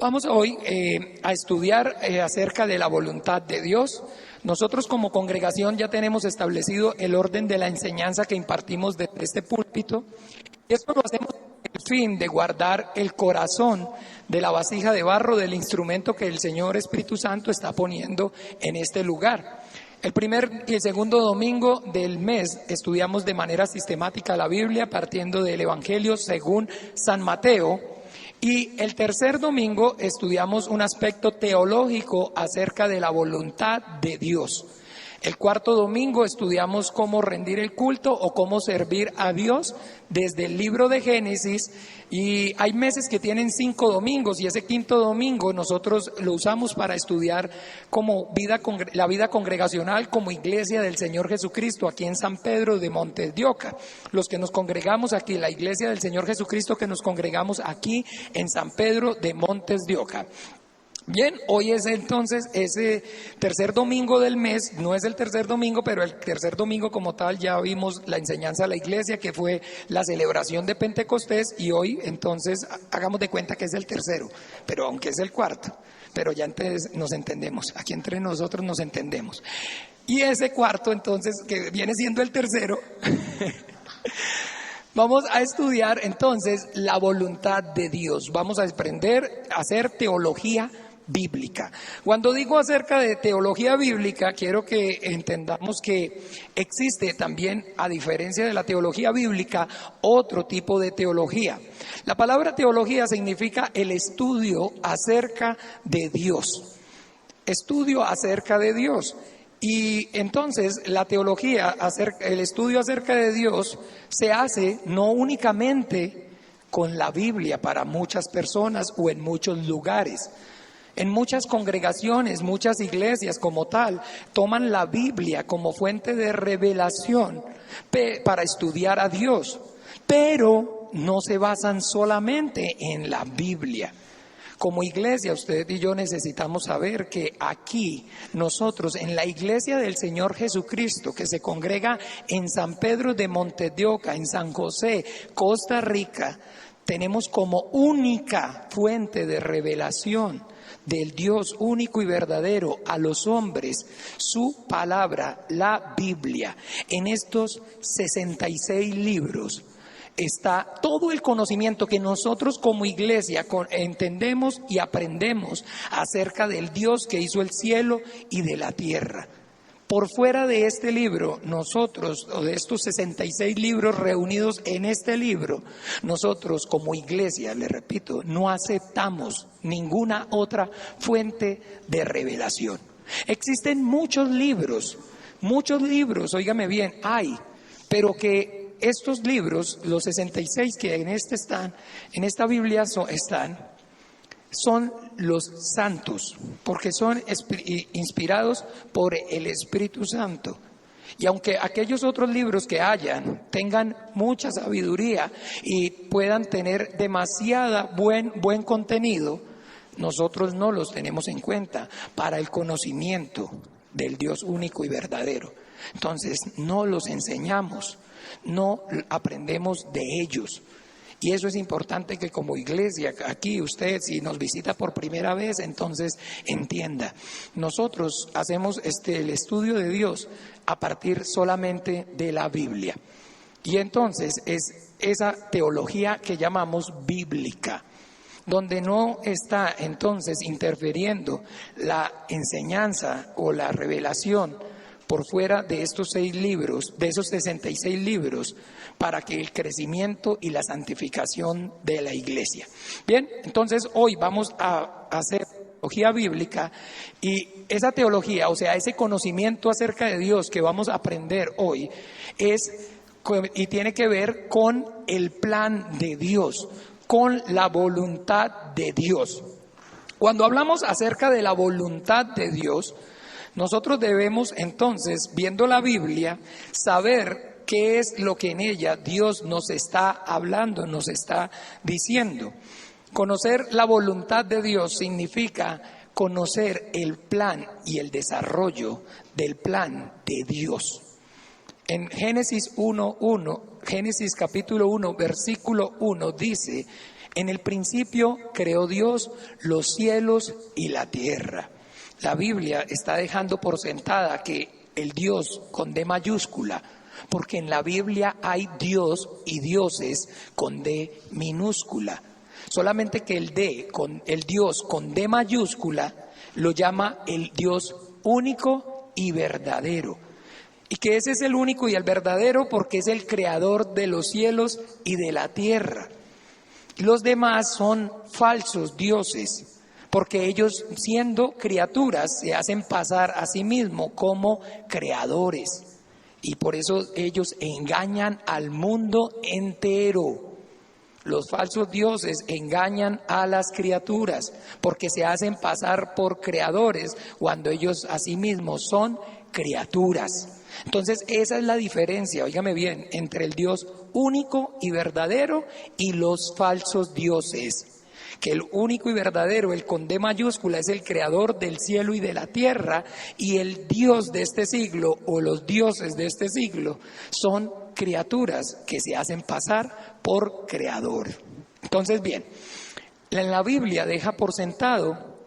Vamos hoy a estudiar acerca de la voluntad de Dios. Nosotros como congregación ya tenemos establecido el orden de la enseñanza que impartimos desde este púlpito. Y esto lo hacemos con el fin de guardar el corazón de la vasija de barro, del instrumento que el Señor Espíritu Santo está poniendo en este lugar. El primer y el segundo domingo del mes estudiamos de manera sistemática la Biblia partiendo del Evangelio según San Mateo. Y el tercer domingo estudiamos un aspecto teológico acerca de la voluntad de Dios. El cuarto domingo estudiamos cómo rendir el culto o cómo servir a Dios desde el libro de Génesis. Y hay meses que tienen 5 domingos y ese quinto domingo nosotros lo usamos para estudiar como la vida congregacional como iglesia del Señor Jesucristo aquí en San Pedro de Montes de Oca. Los que nos congregamos aquí, la iglesia del Señor Jesucristo que nos congregamos aquí en San Pedro de Montes de Oca. Bien, hoy es entonces ese tercer domingo del mes, no es el tercer domingo, pero el tercer domingo como tal ya vimos la enseñanza a la iglesia que fue la celebración de Pentecostés y hoy entonces hagamos de cuenta que es el tercero, pero aunque es el cuarto, pero ya entonces nos entendemos, aquí entre nosotros nos entendemos. Y ese cuarto entonces que viene siendo el tercero, vamos a estudiar entonces la voluntad de Dios, vamos a aprender a hacer teología bíblica. Cuando digo acerca de teología bíblica, quiero que entendamos que existe también, a diferencia de la teología bíblica, otro tipo de teología. La palabra teología significa el estudio acerca de Dios. Estudio acerca de Dios. Y entonces la teología, el estudio acerca de Dios, se hace no únicamente con la Biblia para muchas personas o en muchos lugares. En muchas congregaciones, muchas iglesias como tal, toman la Biblia como fuente de revelación para estudiar a Dios, pero no se basan solamente en la Biblia. Como iglesia, usted y yo necesitamos saber que aquí nosotros, en la iglesia del Señor Jesucristo, que se congrega en San Pedro de Montes de Oca, en San José, Costa Rica, tenemos como única fuente de revelación del Dios único y verdadero a los hombres, su palabra, la Biblia. En estos 66 libros está todo el conocimiento que nosotros como iglesia entendemos y aprendemos acerca del Dios que hizo el cielo y de la tierra. Por fuera de este libro, nosotros, o de estos 66 libros reunidos en este libro, nosotros como iglesia, le repito, no aceptamos ninguna otra fuente de revelación. Existen muchos libros, óigame bien, pero que estos libros, los 66 que en esta Biblia son los santos, porque son inspirados por el Espíritu Santo. Y aunque aquellos otros libros que tengan mucha sabiduría y puedan tener demasiada buen contenido, nosotros no los tenemos en cuenta para el conocimiento del Dios único y verdadero. Entonces no los enseñamos, no aprendemos de ellos. Y eso es importante que como iglesia, aquí usted si nos visita por primera vez, entonces entienda. Nosotros hacemos el estudio de Dios a partir solamente de la Biblia. Y entonces es esa teología que llamamos bíblica, donde no está entonces interfiriendo la enseñanza o la revelación por fuera de estos 6 libros, de esos 66 libros, para que el crecimiento y la santificación de la iglesia. Bien, entonces hoy vamos a hacer teología bíblica y esa teología, o sea, ese conocimiento acerca de Dios que vamos a aprender hoy y tiene que ver con el plan de Dios, con la voluntad de Dios. Cuando hablamos acerca de la voluntad de Dios, nosotros debemos entonces, viendo la Biblia, saber qué es lo que en ella Dios nos está hablando, nos está diciendo. Conocer la voluntad de Dios significa conocer el plan y el desarrollo del plan de Dios. En Génesis capítulo 1, versículo 1 dice: En el principio creó Dios los cielos y la tierra. La Biblia está dejando por sentada que el Dios con D mayúscula, porque en la Biblia hay Dios y dioses con D minúscula. Solamente que el Dios con D mayúscula lo llama el Dios único y verdadero. Y que ese es el único y el verdadero porque es el creador de los cielos y de la tierra. Los demás son falsos dioses, porque ellos, siendo criaturas, se hacen pasar a sí mismos como creadores. Y por eso ellos engañan al mundo entero. Los falsos dioses engañan a las criaturas, porque se hacen pasar por creadores cuando ellos a sí mismos son criaturas. Entonces esa es la diferencia, óigame bien, entre el Dios único y verdadero y los falsos dioses. Que el único y verdadero, el con D mayúscula, es el creador del cielo y de la tierra, y el Dios de este siglo o los dioses de este siglo son criaturas que se hacen pasar por creador. Entonces bien, en la Biblia deja por sentado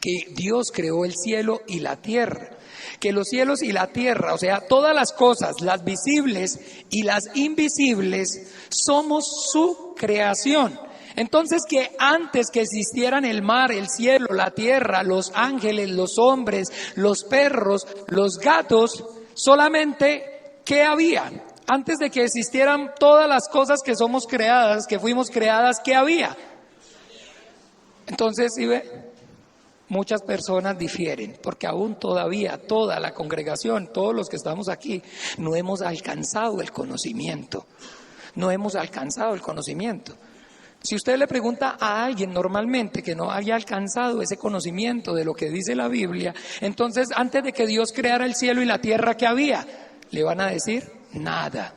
que Dios creó el cielo y la tierra. Que los cielos y la tierra, o sea, todas las cosas, las visibles y las invisibles, somos su creación. Entonces que antes que existieran el mar, el cielo, la tierra, los ángeles, los hombres, los perros, los gatos, solamente ¿qué había? Antes de que existieran todas las cosas que somos creadas, que fuimos creadas, ¿qué había? Entonces, ¿sí ve? Muchas personas difieren, porque aún todavía toda la congregación, todos los que estamos aquí, no hemos alcanzado el conocimiento. No hemos alcanzado el conocimiento. Si usted le pregunta a alguien normalmente que no haya alcanzado ese conocimiento de lo que dice la Biblia, entonces antes de que Dios creara el cielo y la tierra, ¿qué había? Le van a decir nada.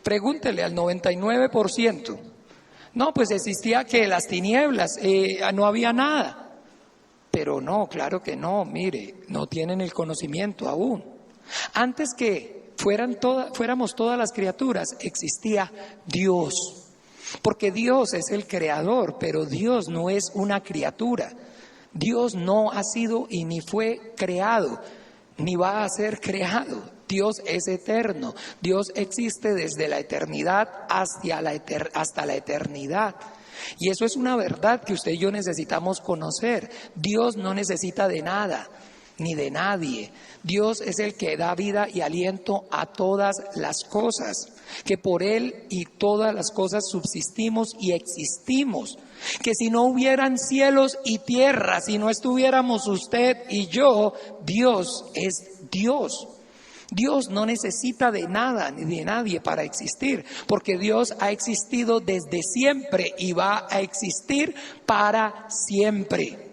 Pregúntele al 99%. No, pues existía que las tinieblas, no había nada. Pero no, claro que no, mire, no tienen el conocimiento aún. Antes que fuéramos todas las criaturas, existía Dios. Porque Dios es el creador, pero Dios no es una criatura. Dios no ha sido y ni fue creado, ni va a ser creado. Dios es eterno. Dios existe desde la eternidad hasta la eternidad. Y eso es una verdad que usted y yo necesitamos conocer. Dios no necesita de nada, ni de nadie. Dios es el que da vida y aliento a todas las cosas, que por Él y todas las cosas subsistimos y existimos. Que si no hubieran cielos y tierra, si no estuviéramos usted y yo, Dios es Dios. Dios no necesita de nada ni de nadie para existir, porque Dios ha existido desde siempre y va a existir para siempre.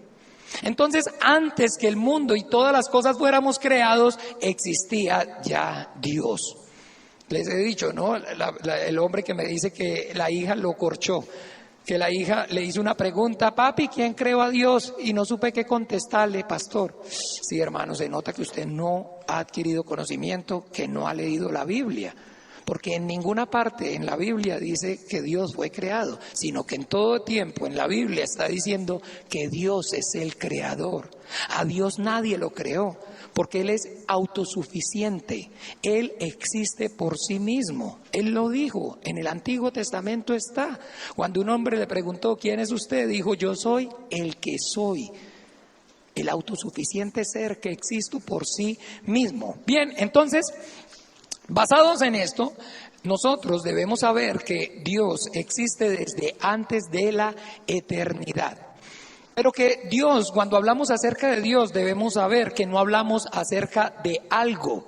Entonces, antes que el mundo y todas las cosas fuéramos creados, existía ya Dios. Les he dicho, ¿no? El hombre que me dice que la hija lo corchó, que la hija le hizo una pregunta: papi, ¿quién creó a Dios? Y no supe qué contestarle, pastor. Sí, hermano, se nota que usted no ha adquirido conocimiento, que no ha leído la Biblia. Porque en ninguna parte en la Biblia dice que Dios fue creado, sino que en todo tiempo en la Biblia está diciendo que Dios es el creador. A Dios nadie lo creó, porque Él es autosuficiente. Él existe por sí mismo. Él lo dijo, en el Antiguo Testamento está. Cuando un hombre le preguntó: ¿quién es usted?, dijo: yo soy el que soy. El autosuficiente ser que existe por sí mismo. Bien, entonces, basados en esto, nosotros debemos saber que Dios existe desde antes de la eternidad. Pero que Dios, cuando hablamos acerca de Dios, debemos saber que no hablamos acerca de algo,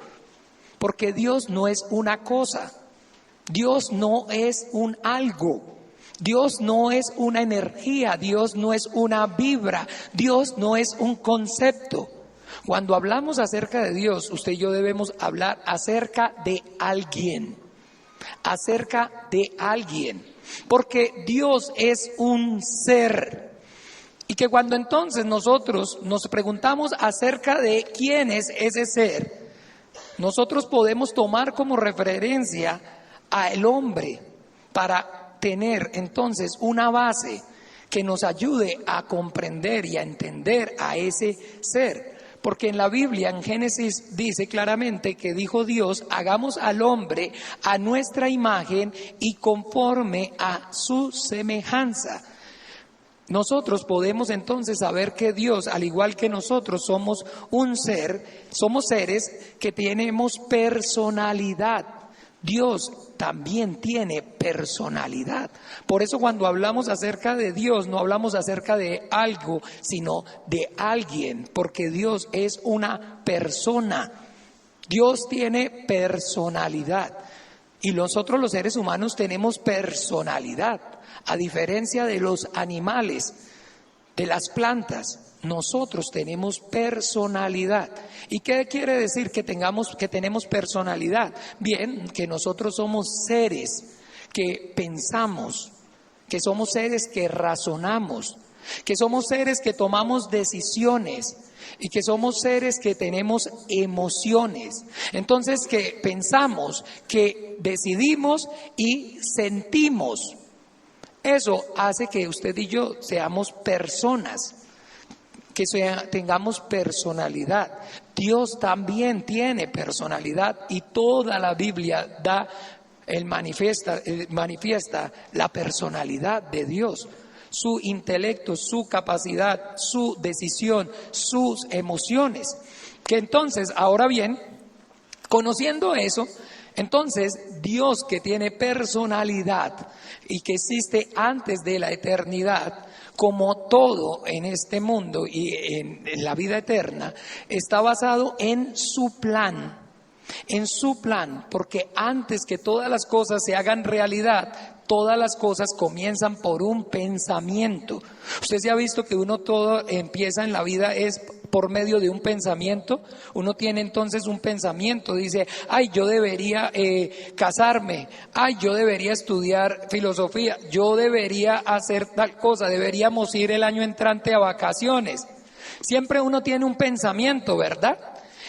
porque Dios no es una cosa, Dios no es un algo, Dios no es una energía, Dios no es una vibra, Dios no es un concepto. Cuando hablamos acerca de Dios, usted y yo debemos hablar acerca de alguien, porque Dios es un ser. Y que cuando entonces nosotros nos preguntamos acerca de quién es ese ser, nosotros podemos tomar como referencia al hombre para tener entonces una base que nos ayude a comprender y a entender a ese ser. Porque en la Biblia, en Génesis, dice claramente que dijo Dios: hagamos al hombre a nuestra imagen y conforme a su semejanza. Nosotros podemos entonces saber que Dios, al igual que nosotros, somos un ser, somos seres que tenemos personalidad. Dios también tiene personalidad. Por eso cuando hablamos acerca de Dios, no hablamos acerca de algo, sino de alguien, porque Dios es una persona. Dios tiene personalidad. Y nosotros los seres humanos tenemos personalidad. A diferencia de los animales, de las plantas, nosotros tenemos personalidad. ¿Y qué quiere decir que tenemos personalidad? Bien, que nosotros somos seres que pensamos, que somos seres que razonamos, que somos seres que tomamos decisiones y que somos seres que tenemos emociones. Entonces, que pensamos, que decidimos y sentimos. Eso hace que usted y yo seamos personas, que tengamos personalidad. Dios también tiene personalidad y toda la Biblia manifiesta la personalidad de Dios, su intelecto, su capacidad, su decisión, sus emociones. Que entonces, ahora bien, conociendo eso, entonces Dios, que tiene personalidad y que existe antes de la eternidad, como todo en este mundo y en la vida eterna, está basado en su plan. En su plan, porque antes que todas las cosas se hagan realidad, todas las cosas comienzan por un pensamiento. Usted se ha visto que todo empieza en la vida es por medio de un pensamiento. Uno tiene entonces un pensamiento, dice: ay, yo debería casarme, ay, yo debería estudiar filosofía, yo debería hacer tal cosa, deberíamos ir el año entrante a vacaciones. Siempre uno tiene un pensamiento, ¿verdad?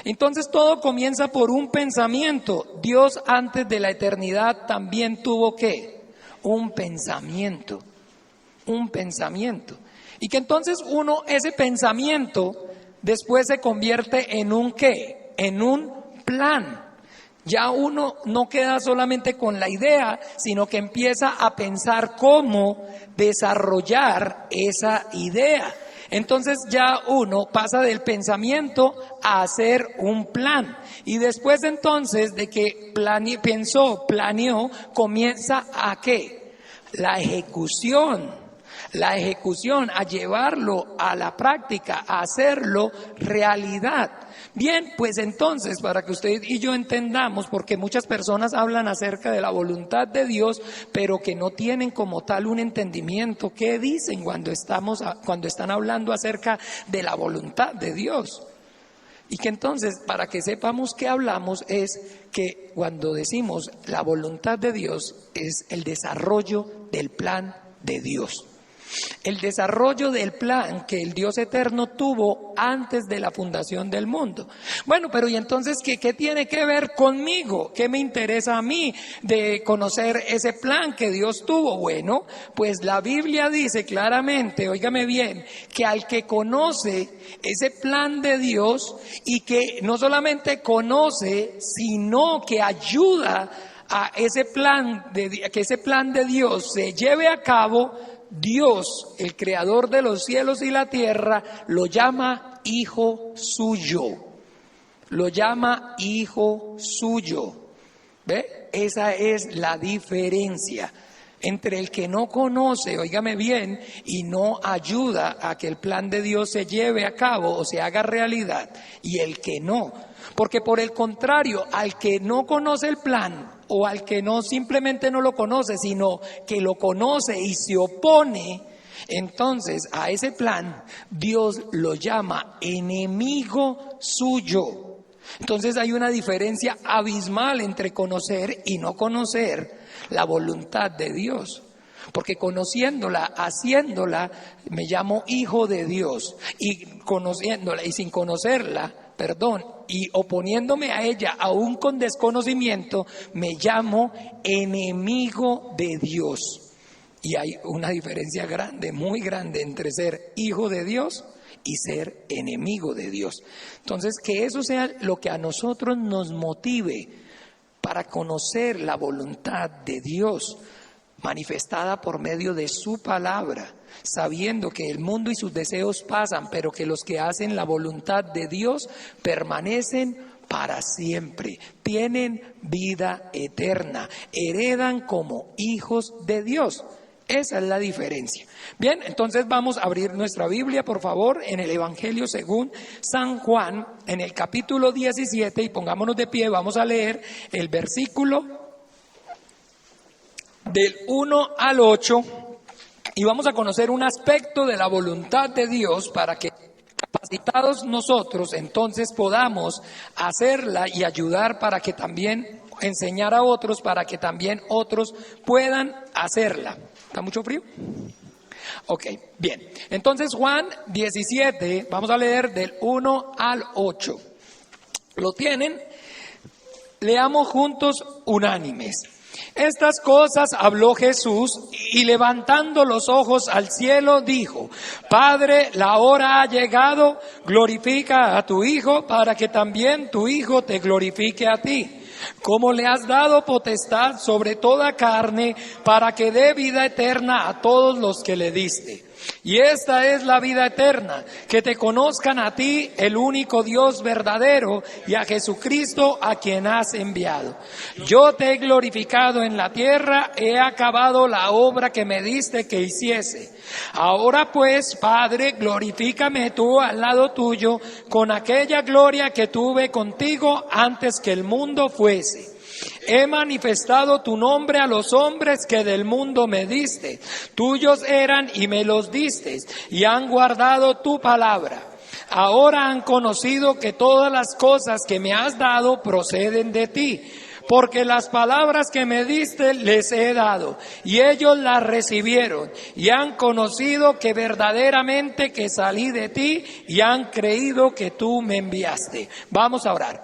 Entonces todo comienza por un pensamiento. Dios antes de la eternidad también tuvo ¿qué? Un pensamiento. Y que entonces ese pensamiento después se convierte en un ¿qué? En un plan. Ya uno no queda solamente con la idea, sino que empieza a pensar cómo desarrollar esa idea. Entonces ya uno pasa del pensamiento a hacer un plan. Y después entonces de que planeó, comienza a ¿qué? La ejecución, a llevarlo a la práctica, a hacerlo realidad. Bien, pues entonces, para que usted y yo entendamos, porque muchas personas hablan acerca de la voluntad de Dios, pero que no tienen como tal un entendimiento. ¿Qué dicen cuando están hablando acerca de la voluntad de Dios? Y que entonces, para que sepamos qué hablamos, es que cuando decimos la voluntad de Dios es el desarrollo del plan de Dios. El desarrollo del plan que el Dios eterno tuvo antes de la fundación del mundo. Bueno, pero ¿y entonces qué tiene que ver conmigo? ¿Qué me interesa a mí de conocer ese plan que Dios tuvo? Bueno, pues la Biblia dice claramente, óigame bien, que al que conoce ese plan de Dios y que no solamente conoce, sino que ayuda a que ese plan de Dios se lleve a cabo, Dios, el creador de los cielos y la tierra, lo llama hijo suyo. Lo llama hijo suyo. ¿Ve? Esa es la diferencia entre el que no conoce, óigame bien, y no ayuda a que el plan de Dios se lleve a cabo o se haga realidad, y el que no. Porque por el contrario, al que no conoce el plan, o al que no simplemente no lo conoce, sino que lo conoce y se opone, entonces a ese plan Dios lo llama enemigo suyo. Entonces hay una diferencia abismal entre conocer y no conocer la voluntad de Dios. Porque conociéndola, haciéndola, me llamo hijo de Dios. Y conociéndola y sin conocerla, y oponiéndome a ella aún con desconocimiento, me llamo enemigo de Dios. Y hay una diferencia grande, muy grande, entre ser hijo de Dios y ser enemigo de Dios. Entonces, que eso sea lo que a nosotros nos motive para conocer la voluntad de Dios manifestada por medio de su palabra, sabiendo que el mundo y sus deseos pasan, pero que los que hacen la voluntad de Dios permanecen para siempre, tienen vida eterna, heredan como hijos de Dios. Esa es la diferencia. Bien, entonces vamos a abrir nuestra Biblia, por favor, en el Evangelio según San Juan, en el capítulo 17, y pongámonos de pie, vamos a leer el versículo del 1 al 8, y vamos a conocer un aspecto de la voluntad de Dios para que, capacitados nosotros, entonces podamos hacerla y ayudar para que también, enseñar a otros, para que también otros puedan hacerla. ¿Está mucho frío? Ok, bien. Entonces Juan 17, vamos a leer del 1 al 8. ¿Lo tienen? Leamos juntos unánimes. Estas cosas habló Jesús y levantando los ojos al cielo dijo: Padre, la hora ha llegado, glorifica a tu Hijo para que también tu Hijo te glorifique a ti. Como le has dado potestad sobre toda carne para que dé vida eterna a todos los que le diste. Y esta es la vida eterna, que te conozcan a ti, el único Dios verdadero, y a Jesucristo a quien has enviado. Yo te he glorificado en la tierra, he acabado la obra que me diste que hiciese. Ahora pues, Padre, glorifícame tú al lado tuyo con aquella gloria que tuve contigo antes que el mundo fuese. He manifestado tu nombre a los hombres que del mundo me diste. Tuyos eran y me los diste, y han guardado tu palabra. Ahora han conocido que todas las cosas que me has dado proceden de ti, porque las palabras que me diste les he dado, y ellos las recibieron, y han conocido que verdaderamente que salí de ti, y han creído que tú me enviaste. Vamos a orar.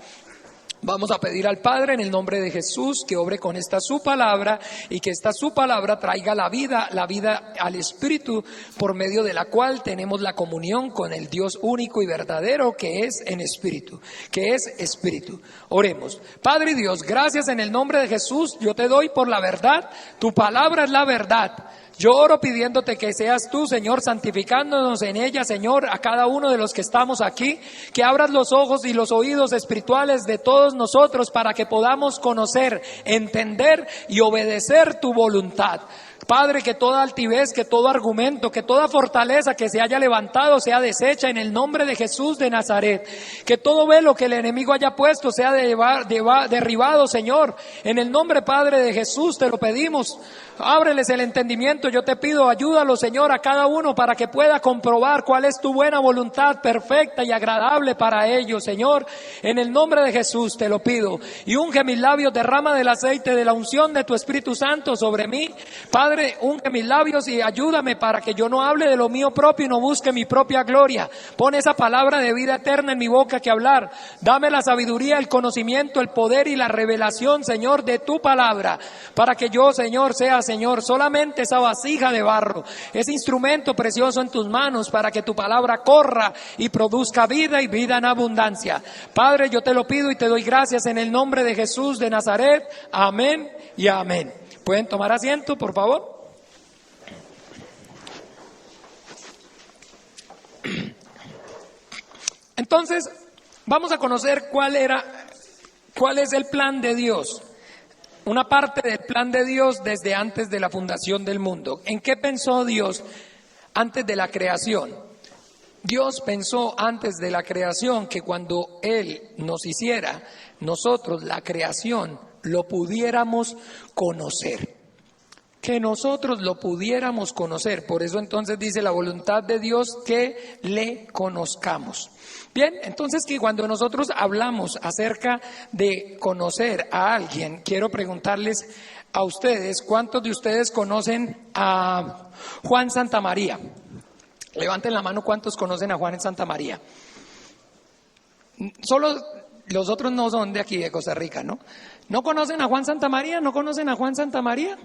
Vamos a pedir al Padre en el nombre de Jesús que obre con esta su palabra y que esta su palabra traiga la vida al Espíritu, por medio de la cual tenemos la comunión con el Dios único y verdadero que es en Espíritu, que es Espíritu. Oremos. Padre Dios, gracias en el nombre de Jesús, yo te doy por la verdad, tu palabra es la verdad. Yo oro pidiéndote que seas tú, Señor, santificándonos en ella, Señor, a cada uno de los que estamos aquí, que abras los ojos y los oídos espirituales de todos nosotros para que podamos conocer, entender y obedecer tu voluntad. Padre, que toda altivez, que todo argumento, que toda fortaleza que se haya levantado sea deshecha en el nombre de Jesús de Nazaret. Que todo velo que el enemigo haya puesto sea derribado, Señor. En el nombre, Padre, de Jesús te lo pedimos. Ábreles el entendimiento. Yo te pido, ayúdalo, Señor, a cada uno para que pueda comprobar cuál es tu buena voluntad perfecta y agradable para ellos, Señor. En el nombre de Jesús te lo pido. Y unge mis labios, derrama del aceite de la unción de tu Espíritu Santo sobre mí. Padre, unge mis labios y ayúdame para que yo no hable de lo mío propio y no busque mi propia gloria. Pon esa palabra de vida eterna en mi boca que hablar. Dame la sabiduría, el conocimiento, el poder y la revelación, Señor, de tu palabra, para que yo, Señor, sea, Señor, solamente esa vasija de barro, ese instrumento precioso en tus manos, para que tu palabra corra y produzca vida y vida en abundancia. Padre, yo te lo pido y te doy gracias en el nombre de Jesús de Nazaret. Amén y amén. ¿Pueden tomar asiento, por favor? Entonces, vamos a conocer cuál es el plan de Dios. Una parte del plan de Dios desde antes de la fundación del mundo. ¿En qué pensó Dios antes de la creación? Dios pensó antes de la creación que cuando Él nos hiciera, nosotros la creación lo pudiéramos conocer, que nosotros lo pudiéramos conocer. Por eso entonces dice la voluntad de Dios que le conozcamos. Bien, entonces que cuando nosotros hablamos acerca de conocer a alguien, quiero preguntarles a ustedes, ¿cuántos de ustedes conocen a Juan Santamaría? Levanten la mano, ¿cuántos conocen a Juan Santamaría? Solo los otros no son de aquí, de Costa Rica, ¿no? ¿No conocen a Juan Santamaría? ¿No conocen a Juan Santamaría?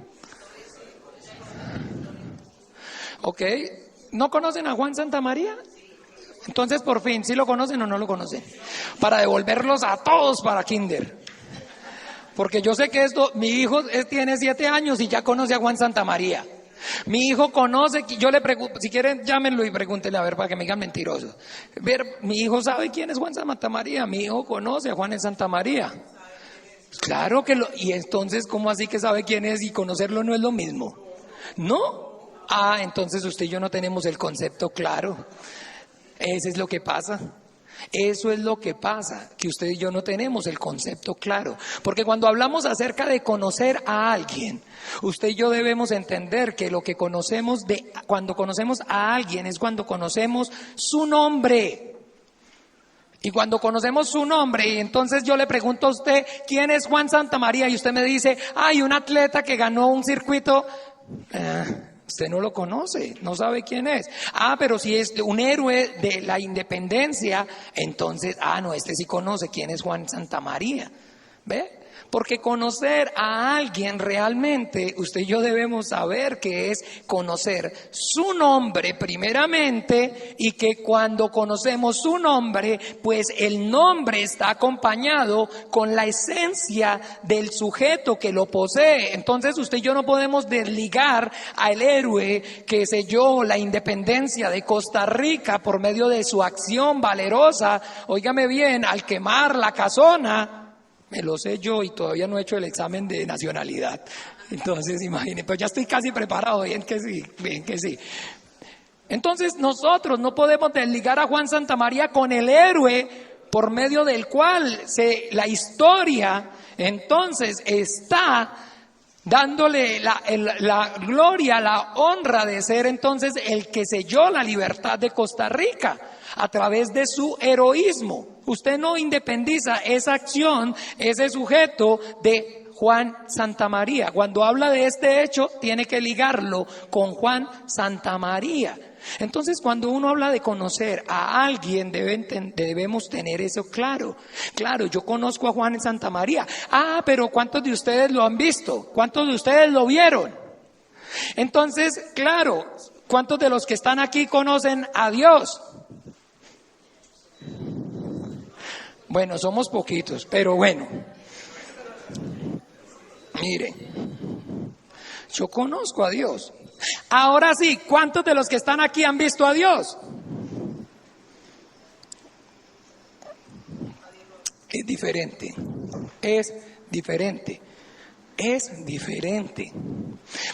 ¿Ok? ¿No conocen a Juan Santamaría? Entonces, por fin, ¿sí lo conocen o no lo conocen? Para devolverlos a todos para Kinder. Porque yo sé que mi hijo tiene 7 años y ya conoce a Juan Santamaría. Mi hijo conoce, yo le pregunto, si quieren llámenlo y pregúntenle a ver para que me digan mentiroso. Mi hijo sabe quién es Juan Santamaría, mi hijo conoce a Juan Santamaría. Claro que y entonces, ¿cómo así que sabe quién es y conocerlo no es lo mismo? ¿No? Entonces usted y yo no tenemos el concepto claro. Eso es lo que pasa. Eso es lo que pasa, que usted y yo no tenemos el concepto claro. Porque cuando hablamos acerca de conocer a alguien, usted y yo debemos entender que lo que conocemos cuando conocemos a alguien es cuando conocemos su nombre. Y cuando conocemos su nombre, y entonces yo le pregunto a usted, ¿quién es Juan Santamaría? Y usted me dice, un atleta que ganó un circuito. Usted no lo conoce, no sabe quién es. Pero si es un héroe de la independencia, entonces, no, este sí conoce quién es Juan Santamaría. ¿Ve? Porque conocer a alguien realmente, usted y yo debemos saber que es conocer su nombre primeramente, y que cuando conocemos su nombre, pues el nombre está acompañado con la esencia del sujeto que lo posee. Entonces usted y yo no podemos desligar al héroe que selló la independencia de Costa Rica por medio de su acción valerosa, óigame bien, al quemar la casona. Me lo sé yo y todavía no he hecho el examen de nacionalidad. Entonces, imagínense, pues ya estoy casi preparado, bien que sí. Entonces, nosotros no podemos desligar a Juan Santamaría con el héroe por medio del cual la historia, entonces, está dándole la gloria, la honra de ser entonces el que selló la libertad de Costa Rica a través de su heroísmo. Usted no independiza esa acción, ese sujeto de Juan Santamaría. Cuando habla de este hecho, tiene que ligarlo con Juan Santamaría. Entonces, cuando uno habla de conocer a alguien, debemos tener eso claro. Claro, yo conozco a Juan Santamaría. Pero ¿cuántos de ustedes lo han visto? ¿Cuántos de ustedes lo vieron? Entonces, claro, ¿cuántos de los que están aquí conocen a Dios? Bueno, somos poquitos, pero bueno. Mire, yo conozco a Dios. Ahora sí, ¿cuántos de los que están aquí han visto a Dios? Es diferente.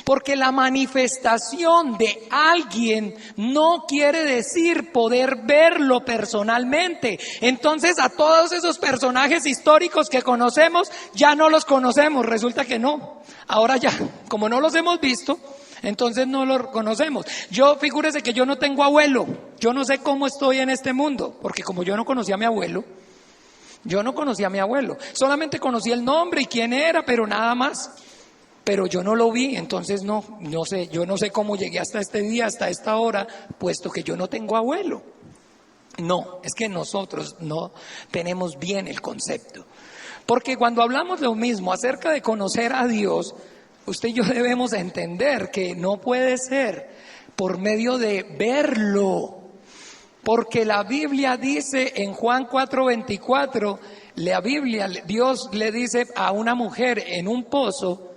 Porque la manifestación de alguien no quiere decir poder verlo personalmente. Entonces, a todos esos personajes históricos que conocemos, ya no los conocemos. Resulta que no. Ahora ya, como no los hemos visto, entonces no los conocemos. Figúrese que yo no tengo abuelo. Yo no sé cómo estoy en este mundo, porque como yo no conocí a mi abuelo, solamente conocí el nombre y quién era, pero nada más. Pero yo no lo vi, entonces no sé, yo no sé cómo llegué hasta este día, hasta esta hora, puesto que yo no tengo abuelo. No, es que nosotros no tenemos bien el concepto. Porque cuando hablamos lo mismo acerca de conocer a Dios, usted y yo debemos entender que no puede ser por medio de verlo. Porque la Biblia dice en Juan 4:24, Dios le dice a una mujer en un pozo,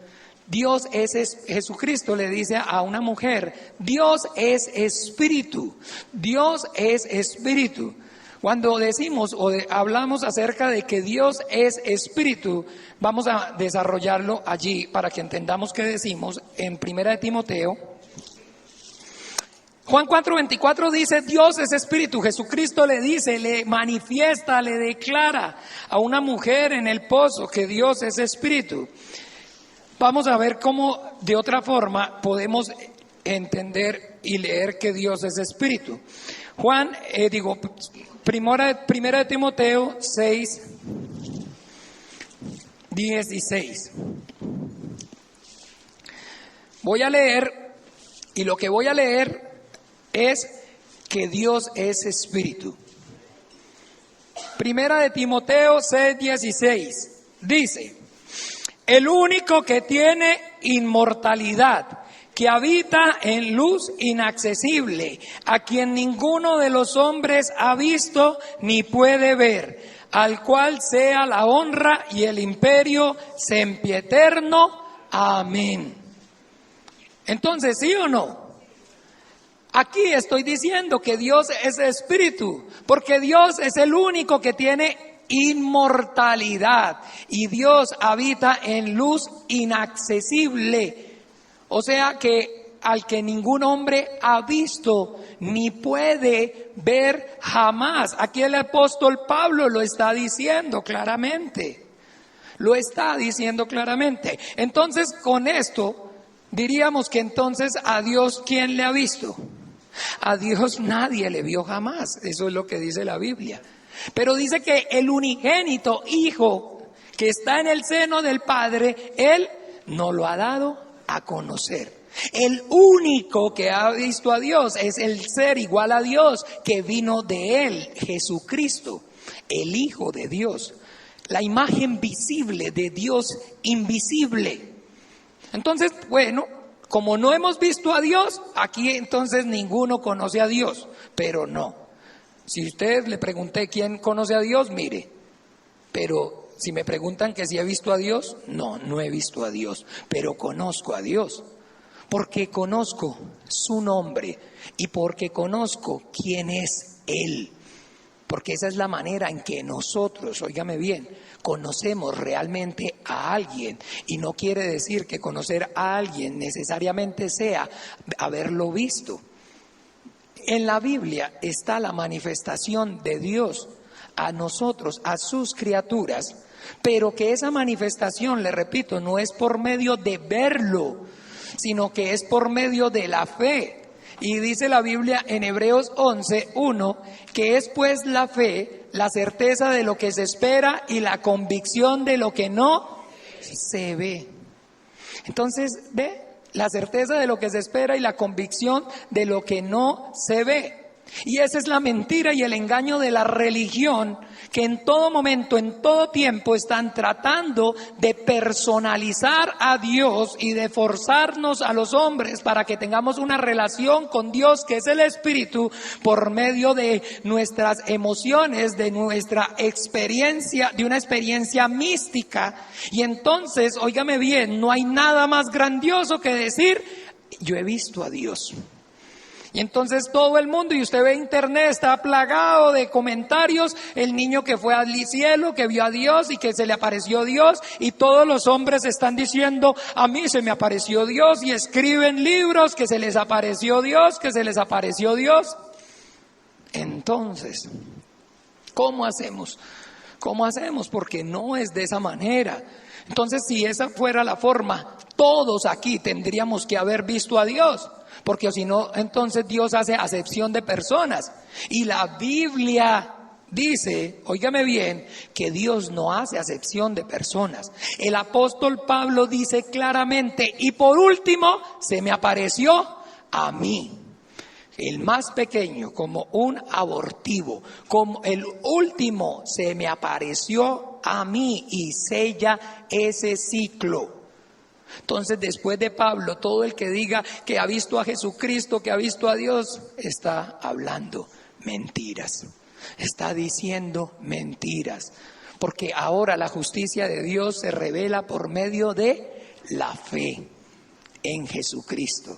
Jesucristo le dice a una mujer, Dios es espíritu. Cuando decimos hablamos acerca de que Dios es espíritu, vamos a desarrollarlo allí para que entendamos qué decimos en 1 de Timoteo. Juan 4:24 dice, Dios es espíritu. Jesucristo le dice, le manifiesta, le declara a una mujer en el pozo que Dios es espíritu. Vamos a ver cómo de otra forma podemos entender y leer que Dios es espíritu. Primera de Timoteo 6:16. Voy a leer, y lo que voy a leer es que Dios es espíritu. Primera de Timoteo 6:16 dice: el único que tiene inmortalidad, que habita en luz inaccesible, a quien ninguno de los hombres ha visto ni puede ver, al cual sea la honra y el imperio sempiterno. Amén. Entonces, ¿sí o no? Aquí estoy diciendo que Dios es espíritu, porque Dios es el único que tiene inmortalidad y Dios habita en luz inaccesible. O sea que al que ningún hombre ha visto ni puede ver jamás. Aquí el apóstol Pablo lo está diciendo claramente. Lo está diciendo claramente. Entonces, con esto diríamos que entonces a Dios, ¿quién le ha visto? A Dios nadie le vio jamás. Eso es lo que dice la Biblia. Pero dice que el unigénito Hijo que está en el seno del Padre, Él nos lo ha dado a conocer. El único que ha visto a Dios es el ser igual a Dios que vino de Él, Jesucristo, el Hijo de Dios, la imagen visible de Dios invisible. Entonces, bueno, como no hemos visto a Dios, aquí entonces ninguno conoce a Dios, pero no. Si ustedes le pregunté quién conoce a Dios, mire, pero si me preguntan que si he visto a Dios, no he visto a Dios, pero conozco a Dios, porque conozco su nombre y porque conozco quién es Él, porque esa es la manera en que nosotros, óigame bien, conocemos realmente a alguien, y no quiere decir que conocer a alguien necesariamente sea haberlo visto. En la Biblia está la manifestación de Dios a nosotros, a sus criaturas, pero que esa manifestación, le repito, no es por medio de verlo, sino que es por medio de la fe. Y dice la Biblia en Hebreos 11:1, que es pues la fe, la certeza de lo que se espera y la convicción de lo que no se ve. Entonces, ¿ve? La certeza de lo que se espera y la convicción de lo que no se ve. Y esa es la mentira y el engaño de la religión, que en todo momento, en todo tiempo están tratando de personalizar a Dios y de forzarnos a los hombres para que tengamos una relación con Dios, que es el Espíritu, por medio de nuestras emociones, de nuestra experiencia, de una experiencia mística. Y entonces, óigame bien, no hay nada más grandioso que decir: yo he visto a Dios. Y entonces todo el mundo, y usted ve internet, está plagado de comentarios: el niño que fue al cielo, que vio a Dios y que se le apareció Dios, y todos los hombres están diciendo: a mí se me apareció Dios, y escriben libros que se les apareció Dios, que se les apareció Dios. Entonces, ¿cómo hacemos? ¿Cómo hacemos? Porque no es de esa manera. Entonces, si esa fuera la forma, todos aquí tendríamos que haber visto a Dios, porque si no, entonces Dios hace acepción de personas. Y la Biblia dice, óigame bien, que Dios no hace acepción de personas. El apóstol Pablo dice claramente: y por último, se me apareció a mí, el más pequeño, como un abortivo, como el último, se me apareció a mí, y sella ese ciclo. Entonces, después de Pablo, todo el que diga que ha visto a Jesucristo, que ha visto a Dios, está hablando mentiras, está diciendo mentiras, porque ahora la justicia de Dios se revela por medio de la fe en Jesucristo.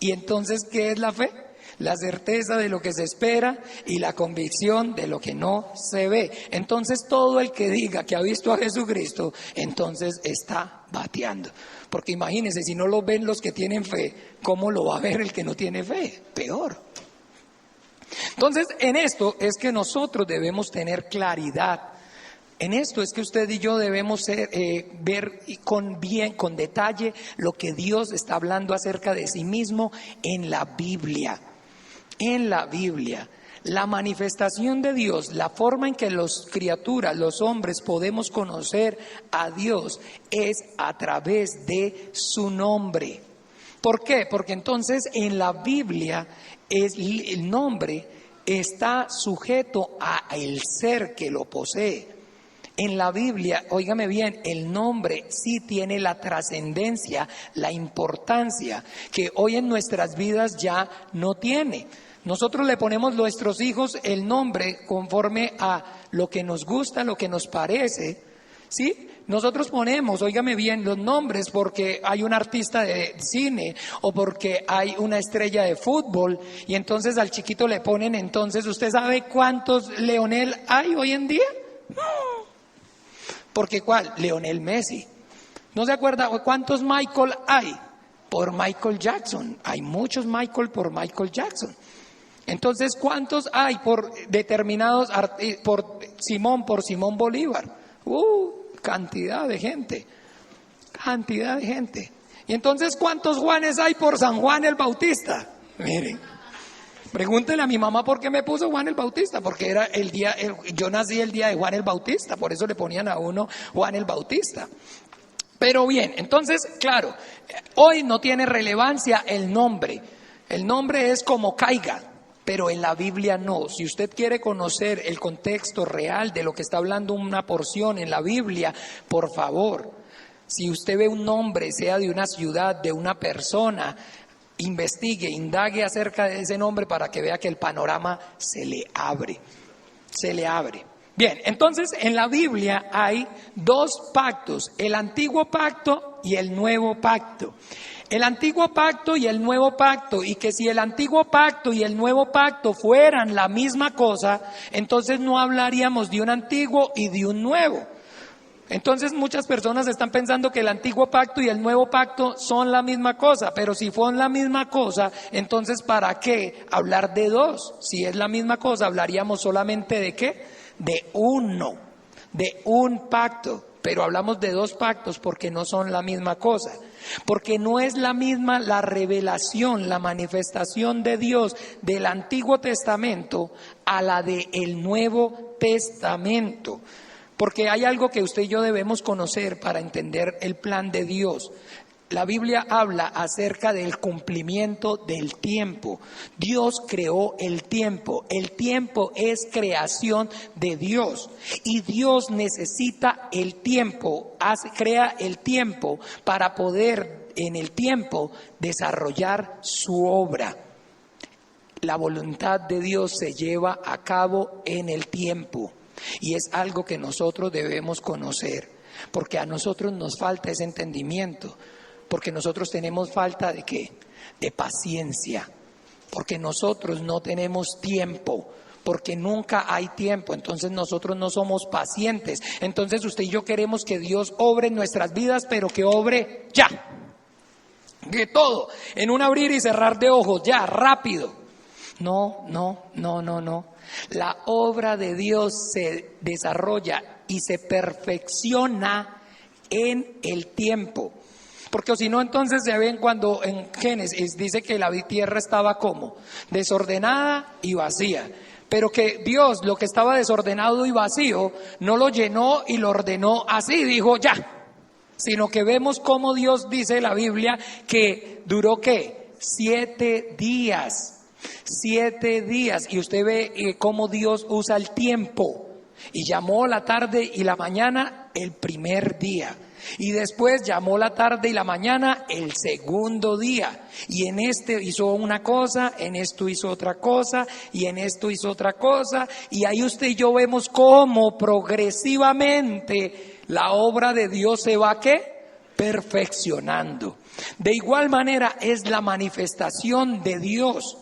Y entonces, ¿qué es la fe? La certeza de lo que se espera y la convicción de lo que no se ve. Entonces, todo el que diga que ha visto a Jesucristo, entonces está bateando. Porque imagínense, si no lo ven los que tienen fe, ¿cómo lo va a ver el que no tiene fe? Peor. Entonces, en esto es que nosotros debemos tener claridad. En esto es que usted y yo debemos ver con detalle lo que Dios está hablando acerca de sí mismo en la Biblia. En la Biblia, la manifestación de Dios, la forma en que las criaturas, los hombres, podemos conocer a Dios es a través de su nombre. ¿Por qué? Porque entonces en la Biblia el nombre está sujeto al ser que lo posee. En la Biblia, óigame bien, el nombre sí tiene la trascendencia, la importancia que hoy en nuestras vidas ya no tiene. Nosotros le ponemos a nuestros hijos el nombre conforme a lo que nos gusta, lo que nos parece, ¿sí? Nosotros ponemos, óigame bien, los nombres porque hay un artista de cine o porque hay una estrella de fútbol y entonces al chiquito le ponen, entonces, ¿usted sabe cuántos Leonel hay hoy en día? Porque ¿cuál? Leonel Messi. ¿No se acuerda cuántos Michael hay? Por Michael Jackson. Hay muchos Michael por Michael Jackson. Entonces, ¿cuántos hay por determinados, por Simón Bolívar? Cantidad de gente. Cantidad de gente. Y entonces, ¿cuántos Juanes hay por San Juan el Bautista? Miren. Pregúntenle a mi mamá por qué me puso Juan el Bautista, porque era yo nací el día de Juan el Bautista, por eso le ponían a uno Juan el Bautista. Pero bien, entonces, claro, hoy no tiene relevancia el nombre es como caiga, pero en la Biblia no. Si usted quiere conocer el contexto real de lo que está hablando una porción en la Biblia, por favor, si usted ve un nombre, sea de una ciudad, de una persona, investigue, indague acerca de ese nombre para que vea que el panorama se le abre. Bien, entonces en la Biblia hay dos pactos, el antiguo pacto y el nuevo pacto. El antiguo pacto y el nuevo pacto, y que si el antiguo pacto y el nuevo pacto fueran la misma cosa, entonces no hablaríamos de un antiguo y de un nuevo. Entonces muchas personas están pensando que el antiguo pacto y el nuevo pacto son la misma cosa, pero si fueron la misma cosa, entonces ¿para qué hablar de dos? Si es la misma cosa, hablaríamos solamente ¿de qué? De uno, de un pacto, pero hablamos de dos pactos porque no son la misma cosa. Porque no es la misma la revelación, la manifestación de Dios del Antiguo Testamento a la del Nuevo Testamento. Porque hay algo que usted y yo debemos conocer para entender el plan de Dios. La Biblia habla acerca del cumplimiento del tiempo. Dios creó el tiempo. El tiempo es creación de Dios. Y Dios necesita el tiempo, crea el tiempo para poder en el tiempo desarrollar su obra. La voluntad de Dios se lleva a cabo en el tiempo. Y es algo que nosotros debemos conocer, porque a nosotros nos falta ese entendimiento, porque nosotros tenemos falta ¿de qué? De paciencia, porque nosotros no tenemos tiempo, porque nunca hay tiempo, entonces nosotros no somos pacientes. Entonces usted y yo queremos que Dios obre en nuestras vidas, pero que obre ya, que todo, en un abrir y cerrar de ojos, ya, rápido. No. La obra de Dios se desarrolla y se perfecciona en el tiempo. Porque si no, entonces se ven cuando en Génesis dice que la tierra estaba como desordenada y vacía. Pero que Dios, lo que estaba desordenado y vacío, no lo llenó y lo ordenó así, dijo ya. Sino que vemos cómo Dios dice en la Biblia que duró ¿qué? 7 días. 7 días, y usted ve cómo Dios usa el tiempo, y llamó la tarde y la mañana el primer día, y después llamó la tarde y la mañana el segundo día, y en este hizo una cosa, en esto hizo otra cosa, y en esto hizo otra cosa, y ahí usted y yo vemos cómo progresivamente la obra de Dios se va ¿qué? Perfeccionando. De igual manera es la manifestación de Dios.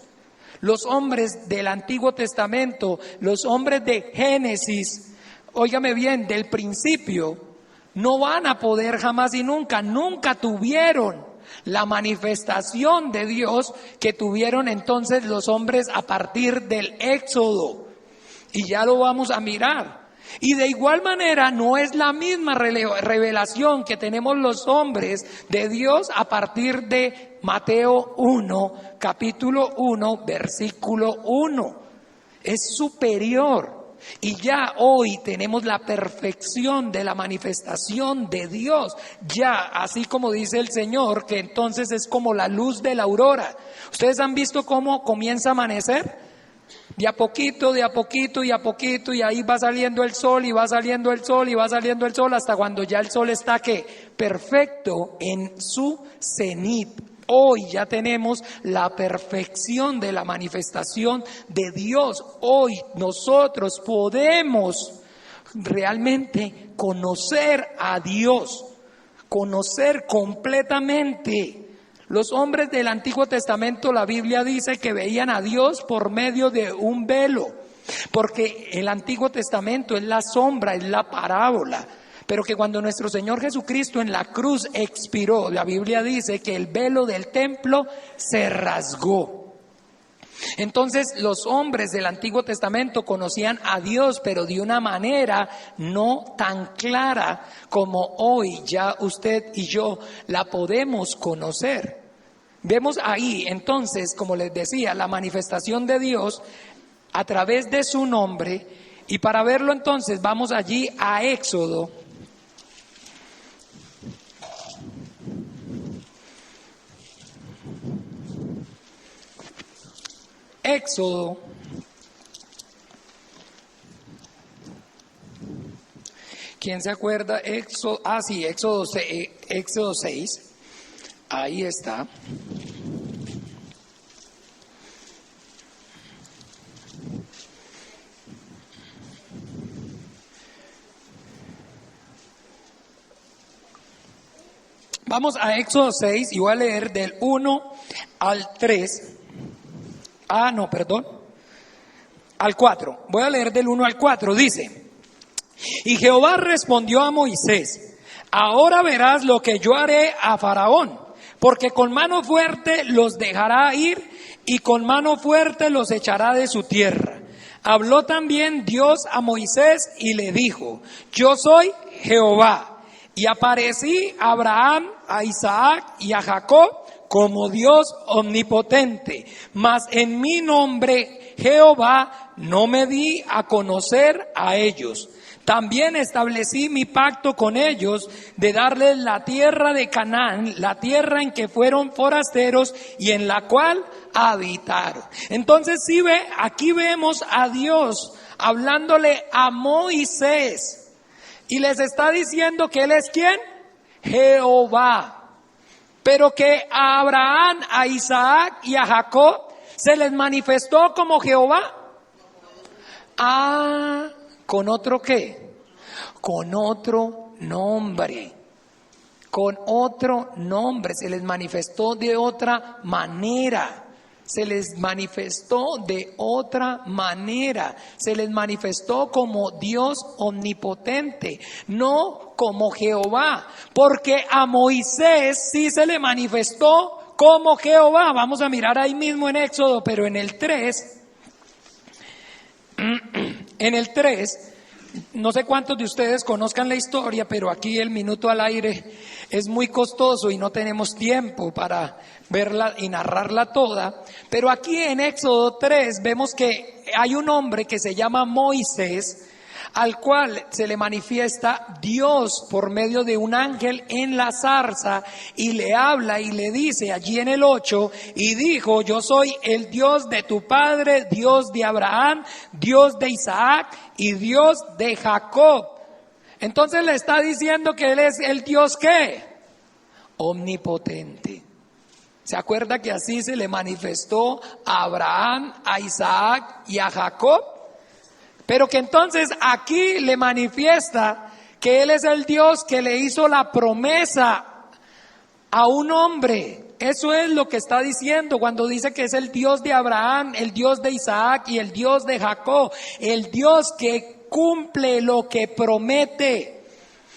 Los hombres del Antiguo Testamento, los hombres de Génesis, óigame bien, del principio, no van a poder jamás y nunca tuvieron la manifestación de Dios que tuvieron entonces los hombres a partir del Éxodo. Y ya lo vamos a mirar. Y de igual manera no es la misma revelación que tenemos los hombres de Dios a partir de Mateo 1, capítulo 1, versículo 1. Es superior. Y ya hoy tenemos la perfección de la manifestación de Dios. Ya, así como dice el Señor, que entonces es como la luz de la aurora. ¿Ustedes han visto cómo comienza a amanecer? De a poquito, y a poquito, y ahí va saliendo el sol, y va saliendo el sol, y va saliendo el sol, hasta cuando ya el sol está, ¿qué? Perfecto en su cenit. Hoy ya tenemos la perfección de la manifestación de Dios. Hoy nosotros podemos realmente conocer a Dios, conocer completamente. Los hombres del Antiguo Testamento, la Biblia dice que veían a Dios por medio de un velo, porque el Antiguo Testamento es la sombra, es la parábola, pero que cuando nuestro Señor Jesucristo en la cruz expiró, la Biblia dice que el velo del templo se rasgó. Entonces los hombres del Antiguo Testamento conocían a Dios, pero de una manera no tan clara como hoy ya usted y yo la podemos conocer. Vemos ahí entonces, como les decía, la manifestación de Dios a través de su nombre, y para verlo entonces vamos allí a Éxodo. Éxodo, ¿quién se acuerda? Éxodo, sí, Éxodo 6, ahí está. Vamos a Éxodo 6 y voy a leer del 1 al 3. Al 4. Voy a leer del 1 al 4. Dice: y Jehová respondió a Moisés: ahora verás lo que yo haré a Faraón, porque con mano fuerte los dejará ir y con mano fuerte los echará de su tierra. Habló también Dios a Moisés y le dijo: yo soy Jehová, y aparecí a Abraham, a Isaac y a Jacob como Dios omnipotente, mas en mi nombre Jehová no me di a conocer a ellos. También establecí mi pacto con ellos de darles la tierra de Canaán, la tierra en que fueron forasteros y en la cual habitaron. Entonces aquí vemos a Dios hablándole a Moisés y les está diciendo que él es ¿quién? Jehová. Pero que a Abraham, a Isaac y a Jacob se les manifestó como Jehová. ¿Con otro qué? Con otro nombre. Con otro nombre. Se les manifestó de otra manera. Se les manifestó de otra manera. Se les manifestó como Dios omnipotente, no como Jehová. Porque a Moisés sí se le manifestó como Jehová. Vamos a mirar ahí mismo en Éxodo, pero en el 3, no sé cuántos de ustedes conozcan la historia, pero aquí el minuto al aire es muy costoso y no tenemos tiempo para verla y narrarla toda. Pero aquí en Éxodo 3 vemos que hay un hombre que se llama Moisés, al cual se le manifiesta Dios por medio de un ángel en la zarza y le habla y le dice allí en el 8, y dijo: yo soy el Dios de tu padre, Dios de Abraham, Dios de Isaac y Dios de Jacob. Entonces le está diciendo que él es el Dios ¿qué? Omnipotente. ¿Se acuerda que así se le manifestó a Abraham, a Isaac y a Jacob? Pero que entonces aquí le manifiesta que él es el Dios que le hizo la promesa a un hombre. Eso es lo que está diciendo cuando dice que es el Dios de Abraham, el Dios de Isaac y el Dios de Jacob. El Dios que cumple lo que promete.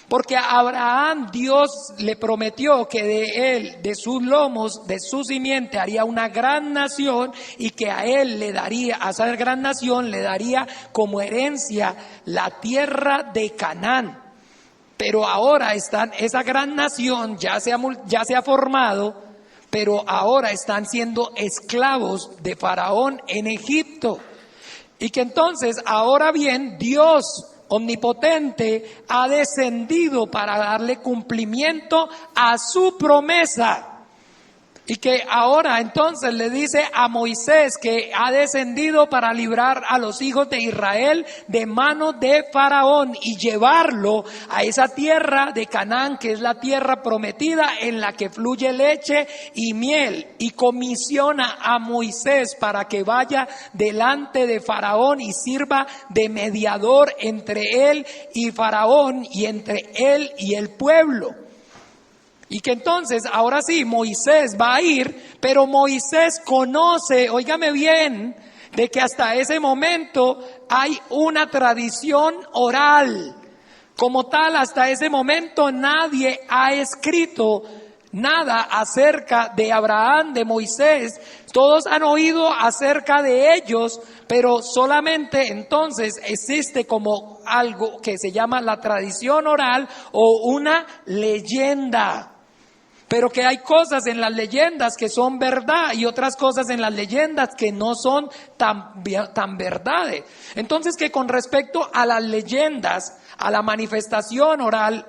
Porque a Abraham Dios le prometió que de él, de sus lomos, de su simiente haría una gran nación, y que a él le daría, a esa gran nación le daría como herencia la tierra de Canaán. Pero ahora esa gran nación ya se ha formado, pero ahora están siendo esclavos de Faraón en Egipto. Y que entonces, ahora bien, Dios omnipotente ha descendido para darle cumplimiento a su promesa. Y que ahora entonces le dice a Moisés que ha descendido para librar a los hijos de Israel de manos de Faraón y llevarlo a esa tierra de Canaán, que es la tierra prometida en la que fluye leche y miel. Y comisiona a Moisés para que vaya delante de Faraón y sirva de mediador entre él y Faraón y entre él y el pueblo. Y que entonces, ahora sí, Moisés va a ir, pero Moisés conoce, óigame bien, de que hasta ese momento hay una tradición oral. Como tal, hasta ese momento nadie ha escrito nada acerca de Abraham, de Moisés. Todos han oído acerca de ellos, pero solamente entonces existe como algo que se llama la tradición oral o una leyenda. Pero que hay cosas en las leyendas que son verdad y otras cosas en las leyendas que no son tan verdades. Entonces, que con respecto a las leyendas, a la manifestación oral,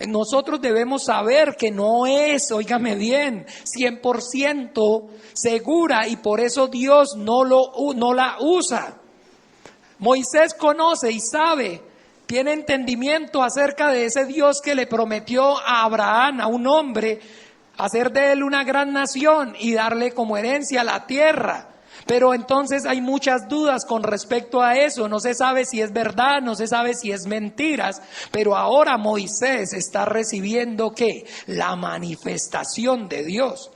nosotros debemos saber que no es, óigame bien, 100% segura, y por eso Dios no la usa. Moisés conoce y sabe, tiene entendimiento acerca de ese Dios que le prometió a Abraham, a un hombre, hacer de él una gran nación y darle como herencia la tierra. Pero entonces hay muchas dudas con respecto a eso. No se sabe si es verdad, no se sabe si es mentiras. Pero ahora Moisés está recibiendo ¿qué? La manifestación de Dios.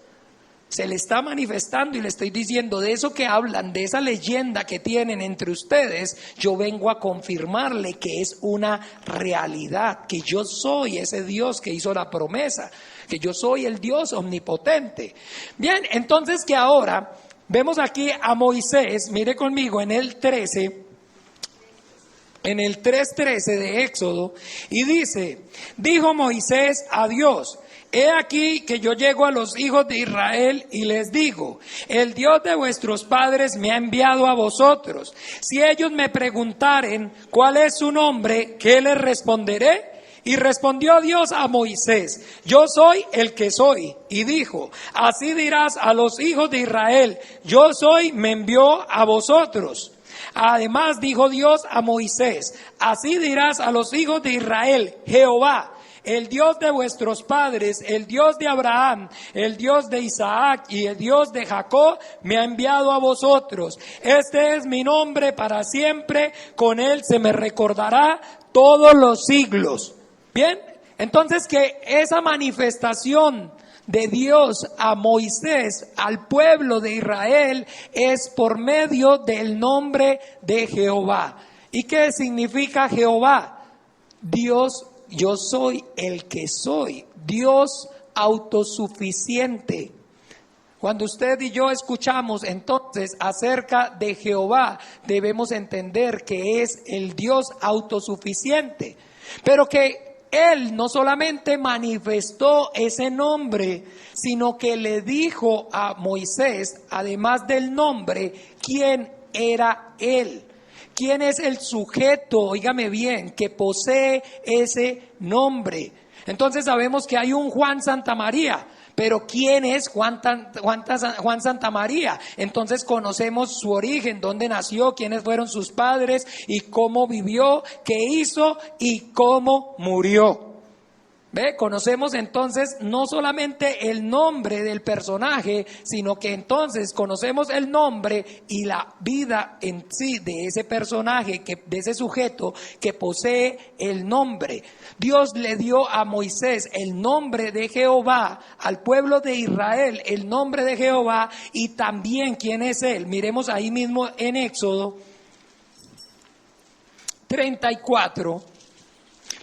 Se le está manifestando y le estoy diciendo, de eso que hablan, de esa leyenda que tienen entre ustedes, yo vengo a confirmarle que es una realidad, que yo soy ese Dios que hizo la promesa, que yo soy el Dios omnipotente. Bien, entonces que ahora vemos aquí a Moisés, mire conmigo en el 13, en el 3:13 de Éxodo, y dice, dijo Moisés a Dios, he aquí que yo llego a los hijos de Israel y les digo, el Dios de vuestros padres me ha enviado a vosotros. Si ellos me preguntaren cuál es su nombre, ¿qué les responderé? Y respondió Dios a Moisés, yo soy el que soy. Y dijo, así dirás a los hijos de Israel, yo soy, me envió a vosotros. Además dijo Dios a Moisés, así dirás a los hijos de Israel, Jehová, el Dios de vuestros padres, el Dios de Abraham, el Dios de Isaac y el Dios de Jacob, me ha enviado a vosotros. Este es mi nombre para siempre, con él se me recordará todos los siglos. Bien, entonces que esa manifestación de Dios a Moisés, al pueblo de Israel, es por medio del nombre de Jehová. ¿Y qué significa Jehová? Dios, yo soy el que soy, Dios autosuficiente. Cuando usted y yo escuchamos entonces acerca de Jehová, debemos entender que es el Dios autosuficiente, pero que Él no solamente manifestó ese nombre, sino que le dijo a Moisés, además del nombre, quién era Él. ¿Quién es el sujeto, óigame bien, que posee ese nombre? Entonces sabemos que hay un Juan Santamaría, pero ¿quién es Juan Santamaría? Entonces conocemos su origen, dónde nació, quiénes fueron sus padres y cómo vivió, qué hizo y cómo murió. ¿Ve? Conocemos entonces no solamente el nombre del personaje, sino que entonces conocemos el nombre y la vida en sí de ese personaje, de ese sujeto que posee el nombre. Dios le dio a Moisés el nombre de Jehová, al pueblo de Israel el nombre de Jehová, y también quién es Él. Miremos ahí mismo en Éxodo 34.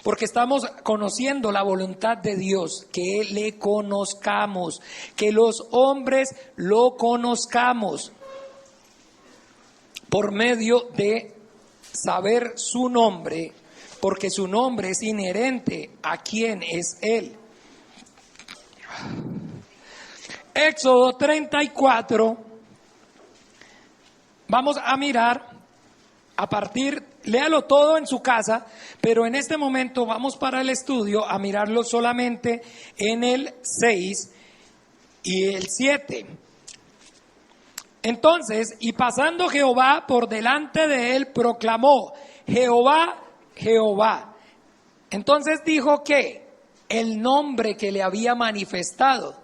Porque estamos conociendo la voluntad de Dios, que le conozcamos, que los hombres lo conozcamos por medio de saber su nombre, porque su nombre es inherente a quién es Él. Éxodo 34, vamos a mirar a partir, léalo todo en su casa, pero en este momento vamos para el estudio a mirarlo solamente en el 6 y el 7. Entonces, y pasando Jehová por delante de él, proclamó: Jehová, Jehová. Entonces dijo que el nombre que le había manifestado.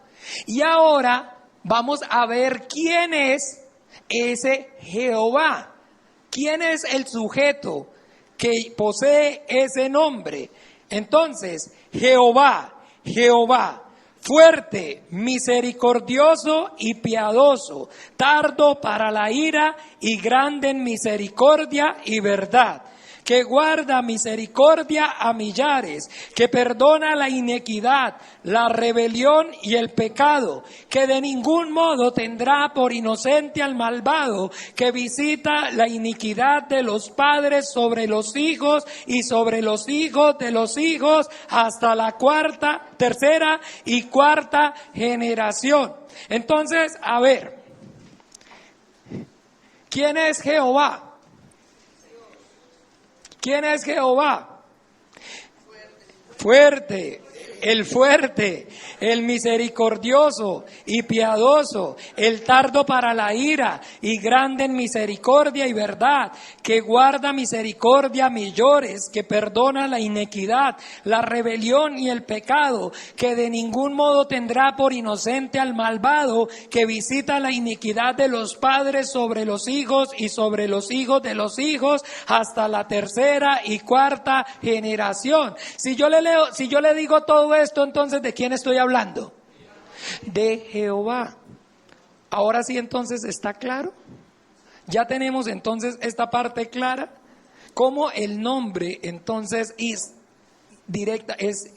Y ahora vamos a ver quién es ese Jehová. ¿Quién es el sujeto que posee ese nombre? Entonces, Jehová, Jehová, fuerte, misericordioso y piadoso, tardo para la ira y grande en misericordia y verdad, que guarda misericordia a millares, que perdona la iniquidad, la rebelión y el pecado, que de ningún modo tendrá por inocente al malvado, que visita la iniquidad de los padres sobre los hijos y sobre los hijos de los hijos hasta la tercera y cuarta generación. Entonces, a ver, ¿quién es Jehová? ¿Quién es Jehová? Fuerte, el misericordioso y piadoso, el tardo para la ira y grande en misericordia y verdad, que guarda misericordia a millares, que perdona la iniquidad, la rebelión y el pecado, que de ningún modo tendrá por inocente al malvado, que visita la iniquidad de los padres sobre los hijos y sobre los hijos de los hijos hasta la tercera y cuarta generación. Si yo le digo todo esto, entonces, ¿de quién estoy hablando? De Jehová. Ahora sí, entonces, ¿está claro? Ya tenemos entonces esta parte clara. Cómo el nombre entonces es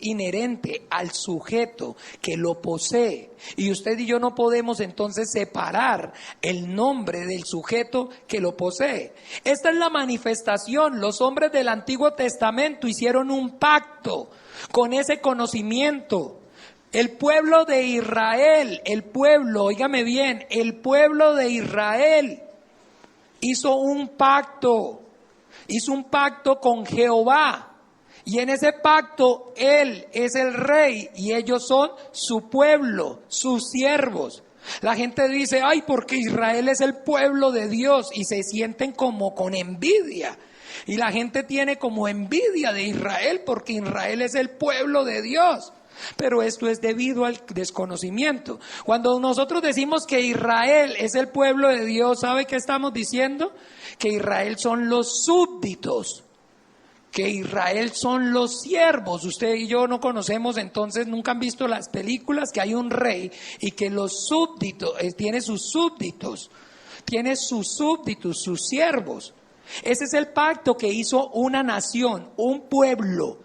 inherente al sujeto que lo posee. Y usted y yo no podemos entonces separar el nombre del sujeto que lo posee. Esta es la manifestación. Los hombres del Antiguo Testamento hicieron un pacto con ese conocimiento. El pueblo de Israel, óigame bien, el pueblo de Israel hizo un pacto con Jehová. Y en ese pacto Él es el rey y ellos son su pueblo, sus siervos. La gente dice: ay, porque Israel es el pueblo de Dios, y se sienten como con envidia. Y la gente tiene como envidia de Israel porque Israel es el pueblo de Dios. Pero esto es debido al desconocimiento. Cuando nosotros decimos que Israel es el pueblo de Dios, ¿sabe qué estamos diciendo? Que Israel son los súbditos, que Israel son los siervos. Usted y yo no conocemos, entonces nunca han visto las películas que hay un rey y que los súbditos, tiene sus súbditos, sus siervos. Ese es el pacto que hizo una nación, un pueblo,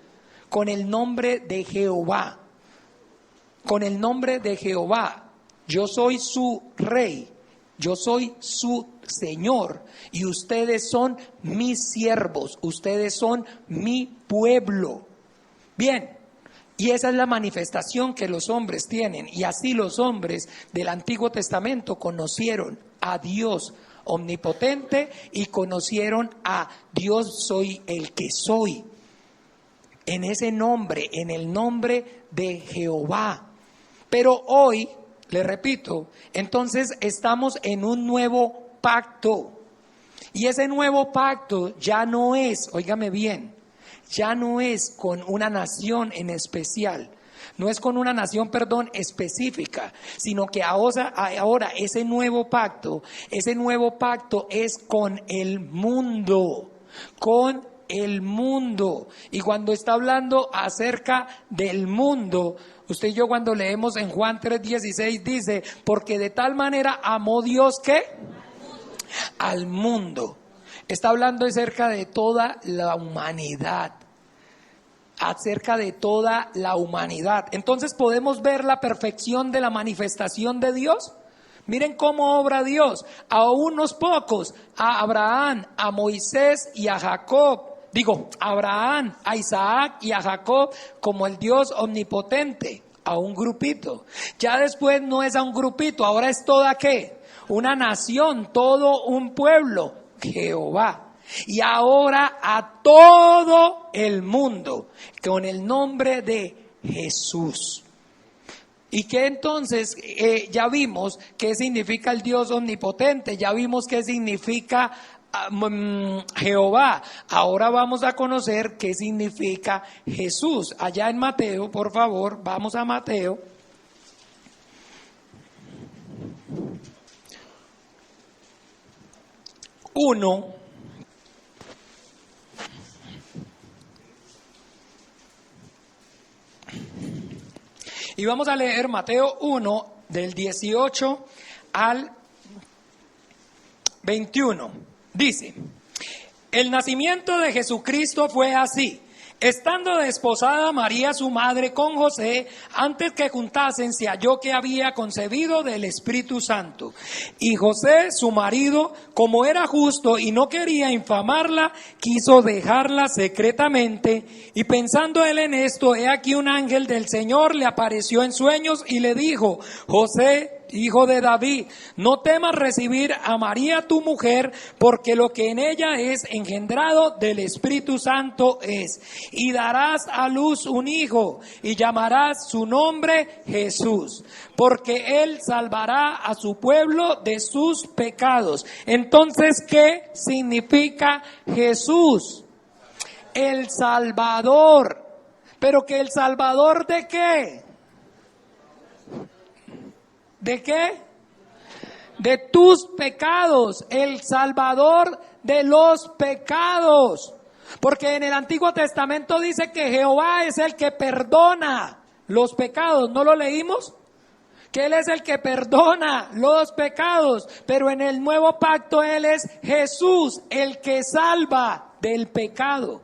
con el nombre de Jehová. Con el nombre de Jehová. Yo soy su rey, yo soy su Señor, y ustedes son mis siervos, ustedes son mi pueblo. Bien, y esa es la manifestación que los hombres tienen, y así los hombres del Antiguo Testamento conocieron a Dios omnipotente y conocieron a Dios soy el que soy. En ese nombre, en el nombre de Jehová. Pero hoy, le repito, entonces estamos en un nuevo pacto. Y ese nuevo pacto ya no es, óigame bien, ya no es con una nación en especial. No es con una nación, específica, sino que ahora ese nuevo pacto es con el mundo, Y cuando está hablando acerca del mundo, usted y yo cuando leemos en Juan 3:16 dice: porque de tal manera amó Dios que al mundo. Está hablando acerca de toda la humanidad. Entonces podemos ver la perfección de la manifestación de Dios. Miren cómo obra Dios a unos pocos, a Abraham, a Moisés y a Jacob. A Abraham, a Isaac y a Jacob como el Dios omnipotente, a un grupito. Ya después no es a un grupito, ahora es toda ¿qué? Una nación, todo un pueblo, Jehová. Y ahora a todo el mundo con el nombre de Jesús. Y que entonces ya vimos qué significa el Dios omnipotente, ya vimos qué significa Jehová. Ahora vamos a conocer qué significa Jesús. Allá en Mateo, por favor, vamos a Mateo. Y vamos a leer Mateo 1 del 18 al 21. Dice: el nacimiento de Jesucristo fue así. Estando desposada María su madre con José, antes que juntasen se halló que había concebido del Espíritu Santo. Y José, su marido, como era justo y no quería infamarla, quiso dejarla secretamente. Y pensando él en esto, he aquí un ángel del Señor le apareció en sueños y le dijo: José, hijo de David, no temas recibir a María tu mujer, porque lo que en ella es engendrado del Espíritu Santo es. Y darás a luz un hijo, y llamarás su nombre Jesús, porque él salvará a su pueblo de sus pecados. Entonces, ¿qué significa Jesús? El Salvador. ¿Pero que el Salvador de qué? ¿De qué? De tus pecados, el Salvador de los pecados. Porque en el Antiguo Testamento dice que Jehová es el que perdona los pecados. ¿No lo leímos? Que Él es el que perdona los pecados. Pero en el Nuevo Pacto Él es Jesús, el que salva del pecado.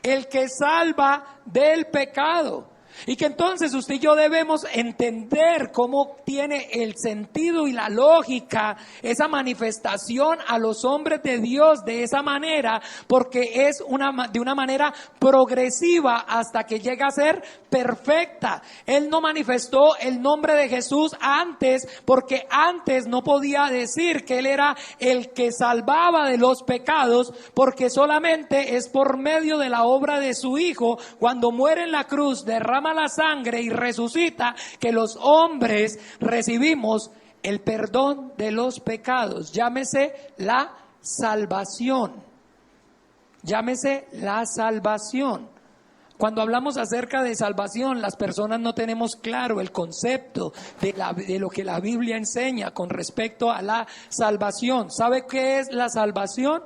El que salva del pecado. Y que entonces usted y yo debemos entender cómo tiene el sentido y la lógica esa manifestación a los hombres de Dios de esa manera, porque es de una manera progresiva hasta que llega a ser perfecta. Él no manifestó el nombre de Jesús antes, porque antes no podía decir que Él era el que salvaba de los pecados, porque solamente es por medio de la obra de su Hijo, cuando muere en la cruz, derrama la sangre y resucita, que los hombres recibimos el perdón de los pecados. Llámese la salvación. Llámese la salvación. Cuando hablamos acerca de salvación, las personas no tenemos claro el concepto de lo que la Biblia enseña con respecto a la salvación. ¿Sabe qué es la salvación?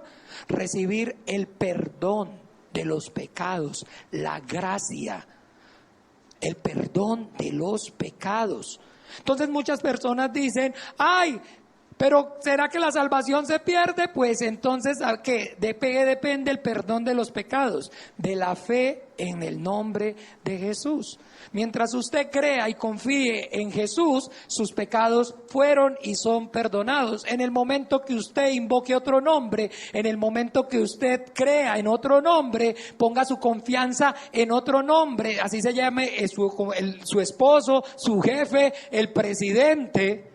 Recibir el perdón de los pecados, la gracia. El perdón de los pecados. Entonces muchas personas dicen: ay, pero ¿será que la salvación se pierde? Pues entonces, ¿a qué? ¿De qué depende el perdón de los pecados? De la fe en el nombre de Jesús. Mientras usted crea y confíe en Jesús, sus pecados fueron y son perdonados. En el momento que usted invoque otro nombre, en el momento que usted crea en otro nombre, ponga su confianza en otro nombre, así se llame su esposo, su jefe, el presidente,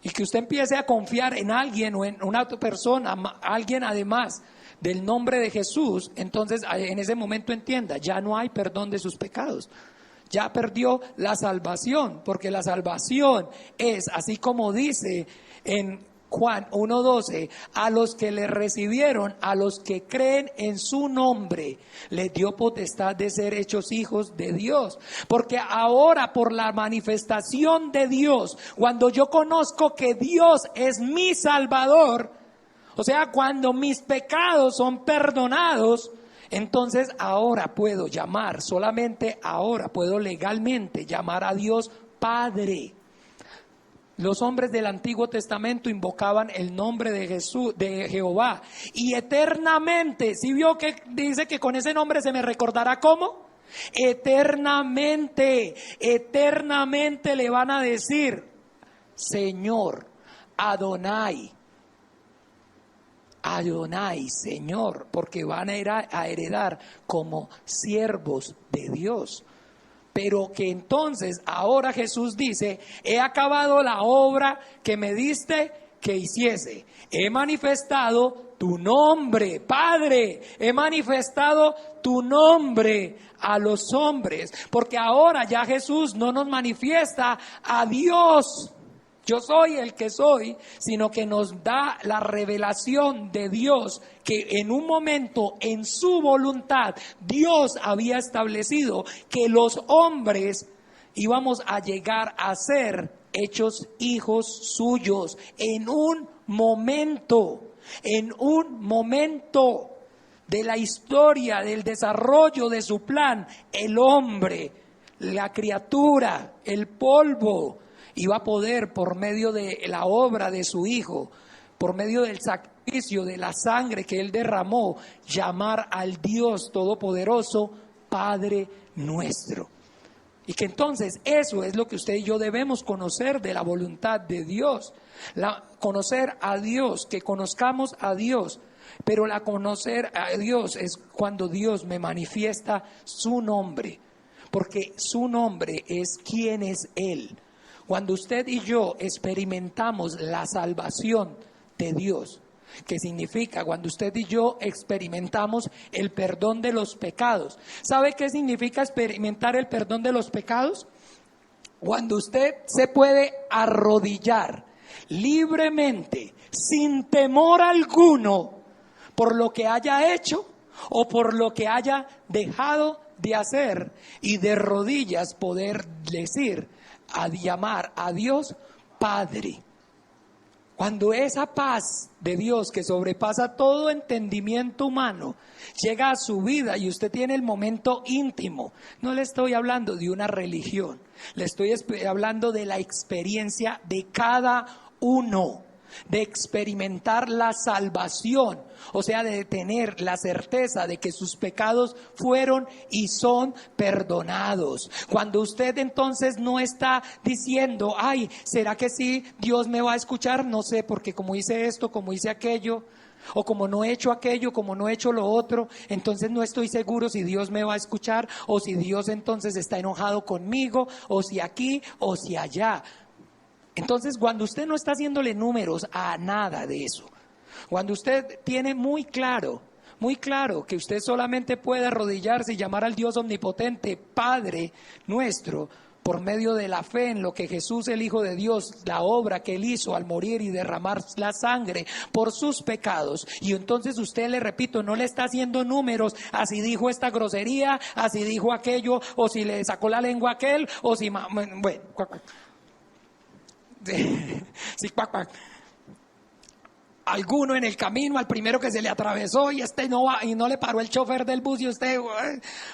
y que usted empiece a confiar en alguien o en una persona, alguien además del nombre de Jesús, entonces en ese momento entienda, ya no hay perdón de sus pecados. Ya perdió la salvación, porque la salvación es, así como dice en Juan 1:12, a los que le recibieron, a los que creen en su nombre, les dio potestad de ser hechos hijos de Dios. Porque ahora, por la manifestación de Dios, cuando yo conozco que Dios es mi Salvador, o sea, cuando mis pecados son perdonados, entonces ahora puedo llamar, solamente ahora puedo legalmente llamar a Dios Padre. Los hombres del Antiguo Testamento invocaban el nombre de Jesús, de Jehová, y eternamente, ¿sí vio que dice que con ese nombre se me recordará cómo? Eternamente, eternamente le van a decir Señor, Adonai. Adonai, Señor, porque van a heredar como siervos de Dios. Pero que entonces ahora Jesús dice: he acabado la obra que me diste que hiciese. He manifestado tu nombre, Padre, he manifestado tu nombre a los hombres, porque ahora ya Jesús no nos manifiesta a Dios, yo soy el que soy, sino que nos da la revelación de Dios, que en un momento en su voluntad Dios había establecido que los hombres íbamos a llegar a ser hechos hijos suyos en un momento de la historia, del desarrollo de su plan. El hombre, la criatura, el polvo, iba a poder, por medio de la obra de su Hijo, por medio del sacrificio de la sangre que Él derramó, llamar al Dios Todopoderoso Padre nuestro. Y que entonces eso es lo que usted y yo debemos conocer de la voluntad de Dios. Conocer a Dios, que conozcamos a Dios. Pero la conocer a Dios es cuando Dios me manifiesta su nombre. Porque su nombre es quién es Él. Cuando usted y yo experimentamos la salvación de Dios, que significa cuando usted y yo experimentamos el perdón de los pecados. ¿Sabe qué significa experimentar el perdón de los pecados? Cuando usted se puede arrodillar libremente, sin temor alguno, por lo que haya hecho o por lo que haya dejado de hacer, y de rodillas poder decir, a llamar a Dios Padre. Cuando esa paz de Dios que sobrepasa todo entendimiento humano llega a su vida y usted tiene el momento íntimo, no le estoy hablando de una religión, le estoy hablando de la experiencia de cada uno, de experimentar la salvación, o sea, de tener la certeza de que sus pecados fueron y son perdonados. Cuando usted entonces no está diciendo, ay, ¿será que sí Dios me va a escuchar? No sé, porque como hice esto, como hice aquello, o como no he hecho aquello, como no he hecho lo otro, entonces no estoy seguro si Dios me va a escuchar, o si Dios entonces está enojado conmigo, o si aquí, o si allá. Entonces, cuando usted no está haciéndole números a nada de eso, cuando usted tiene muy claro que usted solamente puede arrodillarse y llamar al Dios omnipotente, Padre nuestro, por medio de la fe en lo que Jesús, el Hijo de Dios, la obra que Él hizo al morir y derramar la sangre por sus pecados, y entonces usted, le repito, no le está haciendo números, así dijo esta grosería, así dijo aquello, o si le sacó la lengua a aquel, o si, bueno, sí, alguno en el camino, al primero que se le atravesó y no va, y no le paró el chofer del bus, y usted,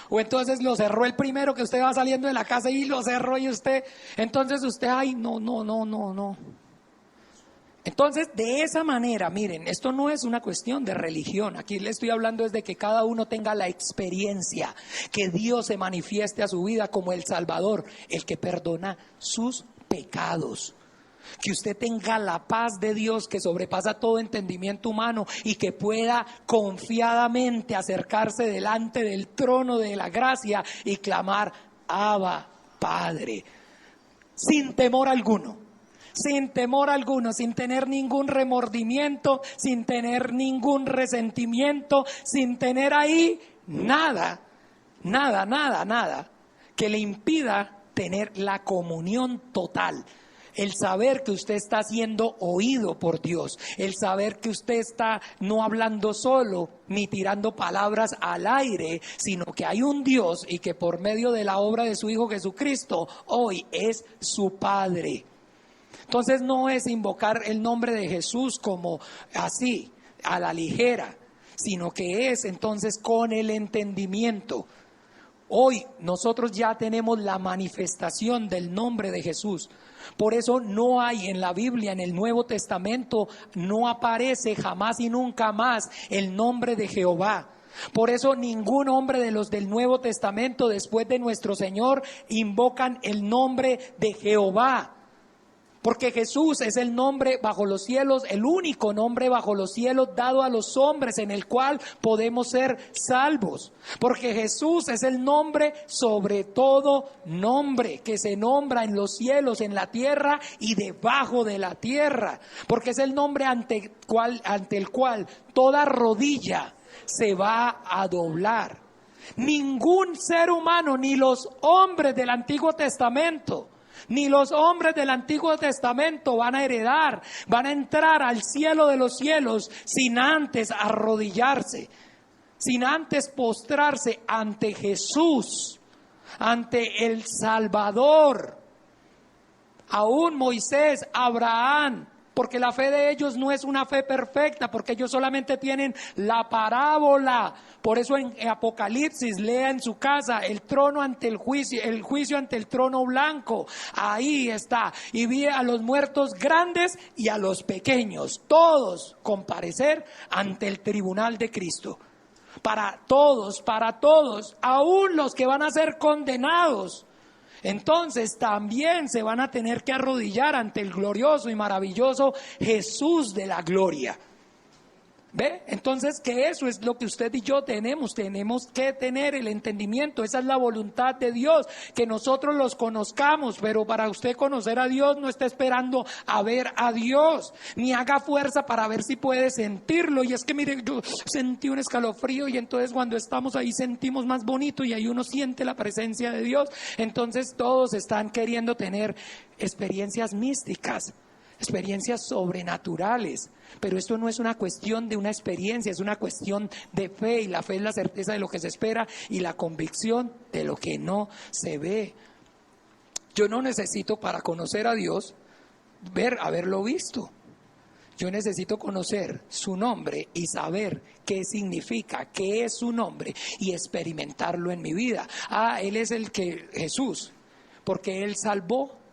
o entonces lo cerró el primero que usted va saliendo de la casa y lo cerró, y usted, entonces usted, ay, no. Entonces, de esa manera, miren, esto no es una cuestión de religión, aquí le estoy hablando es de que cada uno tenga la experiencia, que Dios se manifieste a su vida como el Salvador, el que perdona sus pecados. Que usted tenga la paz de Dios que sobrepasa todo entendimiento humano y que pueda confiadamente acercarse delante del trono de la gracia y clamar, Abba, Padre, sin temor alguno, sin tener ningún remordimiento, sin tener ningún resentimiento, sin tener ahí nada que le impida tener la comunión total. El saber que usted está siendo oído por Dios, el saber que usted está no hablando solo ni tirando palabras al aire, sino que hay un Dios y que por medio de la obra de su Hijo Jesucristo hoy es su Padre. Entonces no es invocar el nombre de Jesús como así, a la ligera, sino que es entonces con el entendimiento. Hoy nosotros ya tenemos la manifestación del nombre de Jesús. Por eso no hay en la Biblia, en el Nuevo Testamento, no aparece jamás y nunca más el nombre de Jehová. Por eso ningún hombre de los del Nuevo Testamento después de nuestro Señor invocan el nombre de Jehová. Porque Jesús es el nombre bajo los cielos, el único nombre bajo los cielos dado a los hombres en el cual podemos ser salvos. Porque Jesús es el nombre sobre todo nombre que se nombra en los cielos, en la tierra y debajo de la tierra. Porque es el nombre ante el cual toda rodilla se va a doblar. Ningún ser humano, ni los hombres del Antiguo Testamento, ni los hombres del Antiguo Testamento van a heredar, van a entrar al cielo de los cielos sin antes arrodillarse, sin antes postrarse ante Jesús, ante el Salvador. Aún Moisés, Abraham, porque la fe de ellos no es una fe perfecta, porque ellos solamente tienen la parábola. Por eso en Apocalipsis, lea en su casa, el trono ante el juicio ante el trono blanco. Ahí está. Y vi a los muertos grandes y a los pequeños, todos comparecer ante el tribunal de Cristo. Para todos, aún los que van a ser condenados. Entonces también se van a tener que arrodillar ante el glorioso y maravilloso Jesús de la gloria. ¿Ve? Entonces que eso es lo que usted y yo tenemos que tener el entendimiento. Esa es la voluntad de Dios, que nosotros los conozcamos. Pero para usted conocer a Dios no está esperando a ver a Dios, ni haga fuerza para ver si puede sentirlo. Y es que mire, yo sentí un escalofrío, y entonces cuando estamos ahí sentimos más bonito, y ahí uno siente la presencia de Dios. Entonces todos están queriendo tener experiencias místicas, experiencias sobrenaturales, pero esto no es una cuestión de una experiencia, es una cuestión de fe, y la fe es la certeza de lo que se espera y la convicción de lo que no se ve. Yo no necesito, para conocer a Dios, haberlo visto. Yo necesito conocer su nombre y saber qué significa, qué es su nombre, y experimentarlo en mi vida. Él es Jesús, porque Él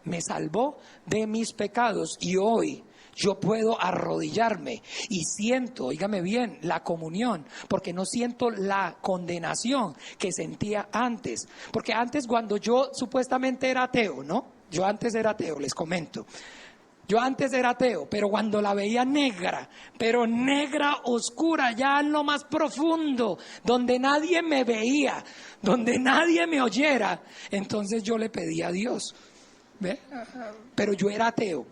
me salvó de mis pecados, y hoy yo puedo arrodillarme y siento, óigame bien, la comunión, porque no siento la condenación que sentía antes. Porque antes, cuando yo supuestamente era ateo, ¿no? Yo antes era ateo, les comento. Yo antes era ateo, pero cuando la veía negra, pero negra, oscura, ya en lo más profundo, donde nadie me veía, donde nadie me oyera, entonces yo le pedía a Dios. ¿Ve? Pero yo era ateo.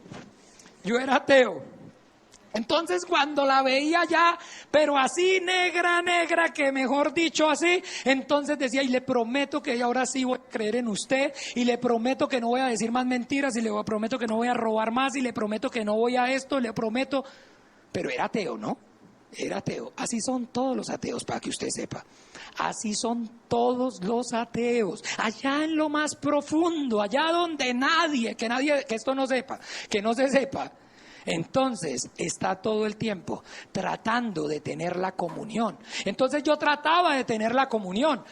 Entonces cuando la veía ya, pero así negra, que mejor dicho así, entonces decía, y le prometo que ahora sí voy a creer en usted, y le prometo que no voy a decir más mentiras, y le prometo que no voy a robar más, y le prometo que no voy a esto, le prometo. Pero era ateo, ¿no? Era ateo. Así son todos los ateos, para que usted sepa. Así son todos los ateos. Allá en lo más profundo, allá donde que esto no sepa, que no se sepa. Entonces está todo el tiempo tratando de tener la comunión. Entonces yo trataba de tener la comunión.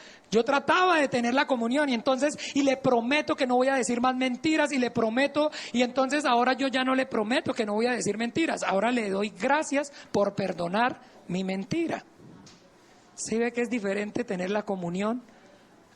Y le prometo que no voy a decir más mentiras, y le prometo, y entonces ahora yo ya no le prometo que no voy a decir mentiras. Ahora le doy gracias por perdonar mi mentira. ¿Sí ve que es diferente tener la comunión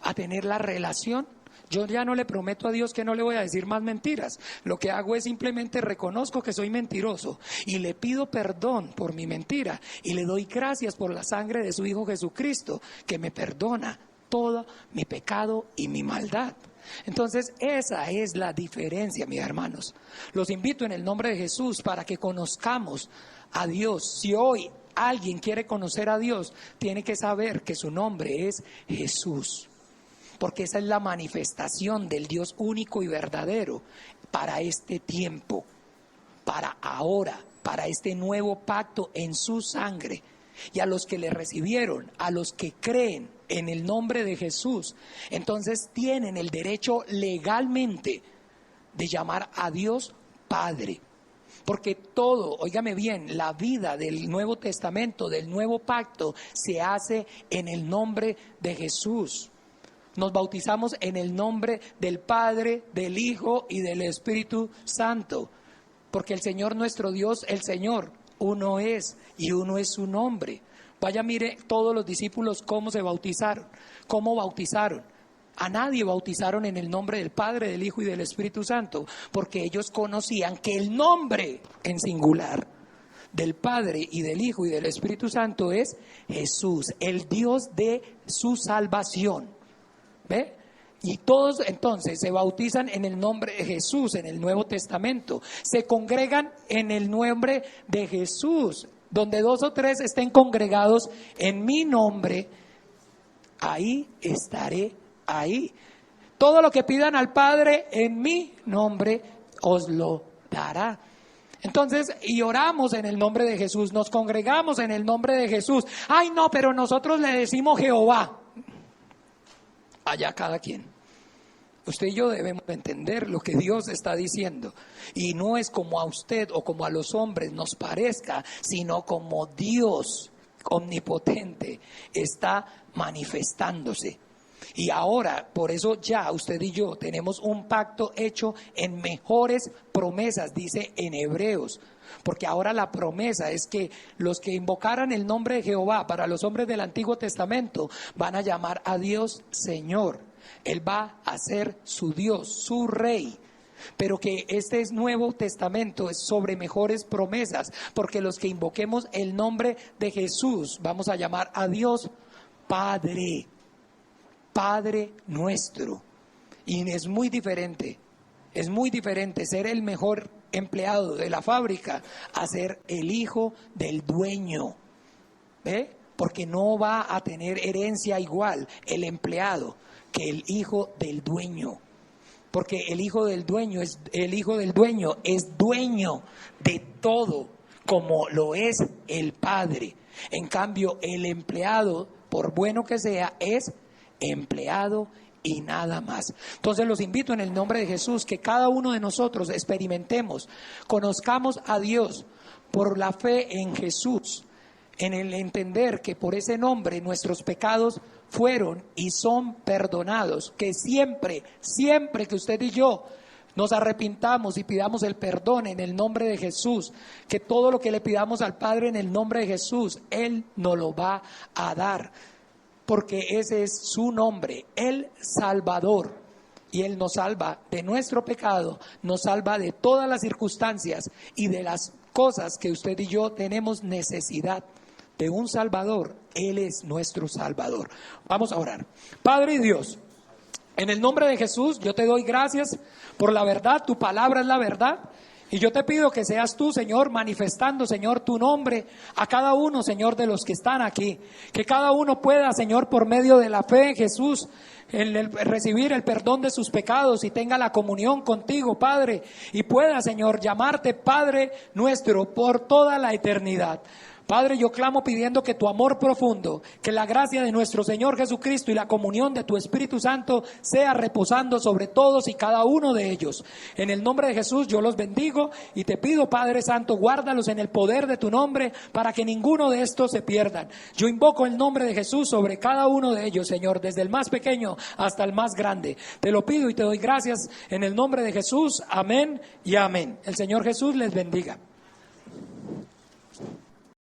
a tener la relación? Yo ya no le prometo a Dios que no le voy a decir más mentiras. Lo que hago es simplemente reconozco que soy mentiroso y le pido perdón por mi mentira, y le doy gracias por la sangre de su Hijo Jesucristo, que me perdona todo mi pecado y mi maldad. Entonces esa es la diferencia, mis hermanos. Los invito en el nombre de Jesús para que conozcamos a Dios. Si hoy alguien quiere conocer a Dios, tiene que saber que su nombre es Jesús, porque esa es la manifestación del Dios único y verdadero para este tiempo, para ahora, para este nuevo pacto en su sangre. Y a los que le recibieron, a los que creen en el nombre de Jesús, entonces tienen el derecho legalmente de llamar a Dios Padre. Porque todo, óigame bien, la vida del Nuevo Testamento, del Nuevo Pacto, se hace en el nombre de Jesús. Nos bautizamos en el nombre del Padre, del Hijo y del Espíritu Santo. Porque el Señor nuestro Dios, el Señor, uno es, y uno es su nombre. Vaya, mire todos los discípulos cómo se bautizaron, cómo bautizaron. A nadie bautizaron en el nombre del Padre, del Hijo y del Espíritu Santo, porque ellos conocían que el nombre en singular del Padre y del Hijo y del Espíritu Santo es Jesús, el Dios de su salvación. ¿Ve? Y todos entonces se bautizan en el nombre de Jesús en el Nuevo Testamento. Se congregan en el nombre de Jesús. Donde 2 o 3 estén congregados en mi nombre, ahí estaré ahí. Todo lo que pidan al Padre en mi nombre os lo dará. Entonces, y oramos en el nombre de Jesús, nos congregamos en el nombre de Jesús. Ay, no, pero nosotros le decimos Jehová. Allá cada quien. Usted y yo debemos entender lo que Dios está diciendo. Y no es como a usted o como a los hombres nos parezca, sino como Dios omnipotente está manifestándose. Y ahora, por eso ya usted y yo tenemos un pacto hecho en mejores promesas, dice en Hebreos. Porque ahora la promesa es que los que invocaran el nombre de Jehová, para los hombres del Antiguo Testamento, van a llamar a Dios Señor. Él va a ser su Dios, su Rey. Pero que este Nuevo Testamento es sobre mejores promesas, porque los que invoquemos el nombre de Jesús, vamos a llamar a Dios Padre, Padre nuestro. Y es muy diferente ser el mejor empleado de la fábrica a ser el hijo del dueño. ¿Ve? Porque no va a tener herencia igual el empleado que el hijo del dueño. Porque el hijo del dueño es dueño de todo, como lo es el padre. En cambio, el empleado, por bueno que sea, es empleado y nada más. Entonces los invito en el nombre de Jesús que cada uno de nosotros experimentemos, conozcamos a Dios por la fe en Jesús, en el entender que por ese nombre nuestros pecados fueron y son perdonados, que siempre que usted y yo nos arrepintamos y pidamos el perdón en el nombre de Jesús, que todo lo que le pidamos al Padre en el nombre de Jesús, Él nos lo va a dar, porque ese es su nombre, el Salvador. Y Él nos salva de nuestro pecado, nos salva de todas las circunstancias y de las cosas que usted y yo tenemos necesidad de un Salvador. Él es nuestro Salvador. Vamos a orar. Padre Dios, en el nombre de Jesús, yo te doy gracias por la verdad. Tu palabra es la verdad. Y yo te pido que seas tú, Señor, manifestando, Señor, tu nombre a cada uno, Señor, de los que están aquí. Que cada uno pueda, Señor, por medio de la fe en Jesús, recibir el perdón de sus pecados y tenga la comunión contigo, Padre. Y pueda, Señor, llamarte Padre nuestro por toda la eternidad. Padre, yo clamo pidiendo que tu amor profundo, que la gracia de nuestro Señor Jesucristo y la comunión de tu Espíritu Santo sea reposando sobre todos y cada uno de ellos. En el nombre de Jesús yo los bendigo y te pido, Padre Santo, guárdalos en el poder de tu nombre para que ninguno de estos se pierdan. Yo invoco el nombre de Jesús sobre cada uno de ellos, Señor, desde el más pequeño hasta el más grande. Te lo pido y te doy gracias en el nombre de Jesús. Amén y amén. El Señor Jesús les bendiga.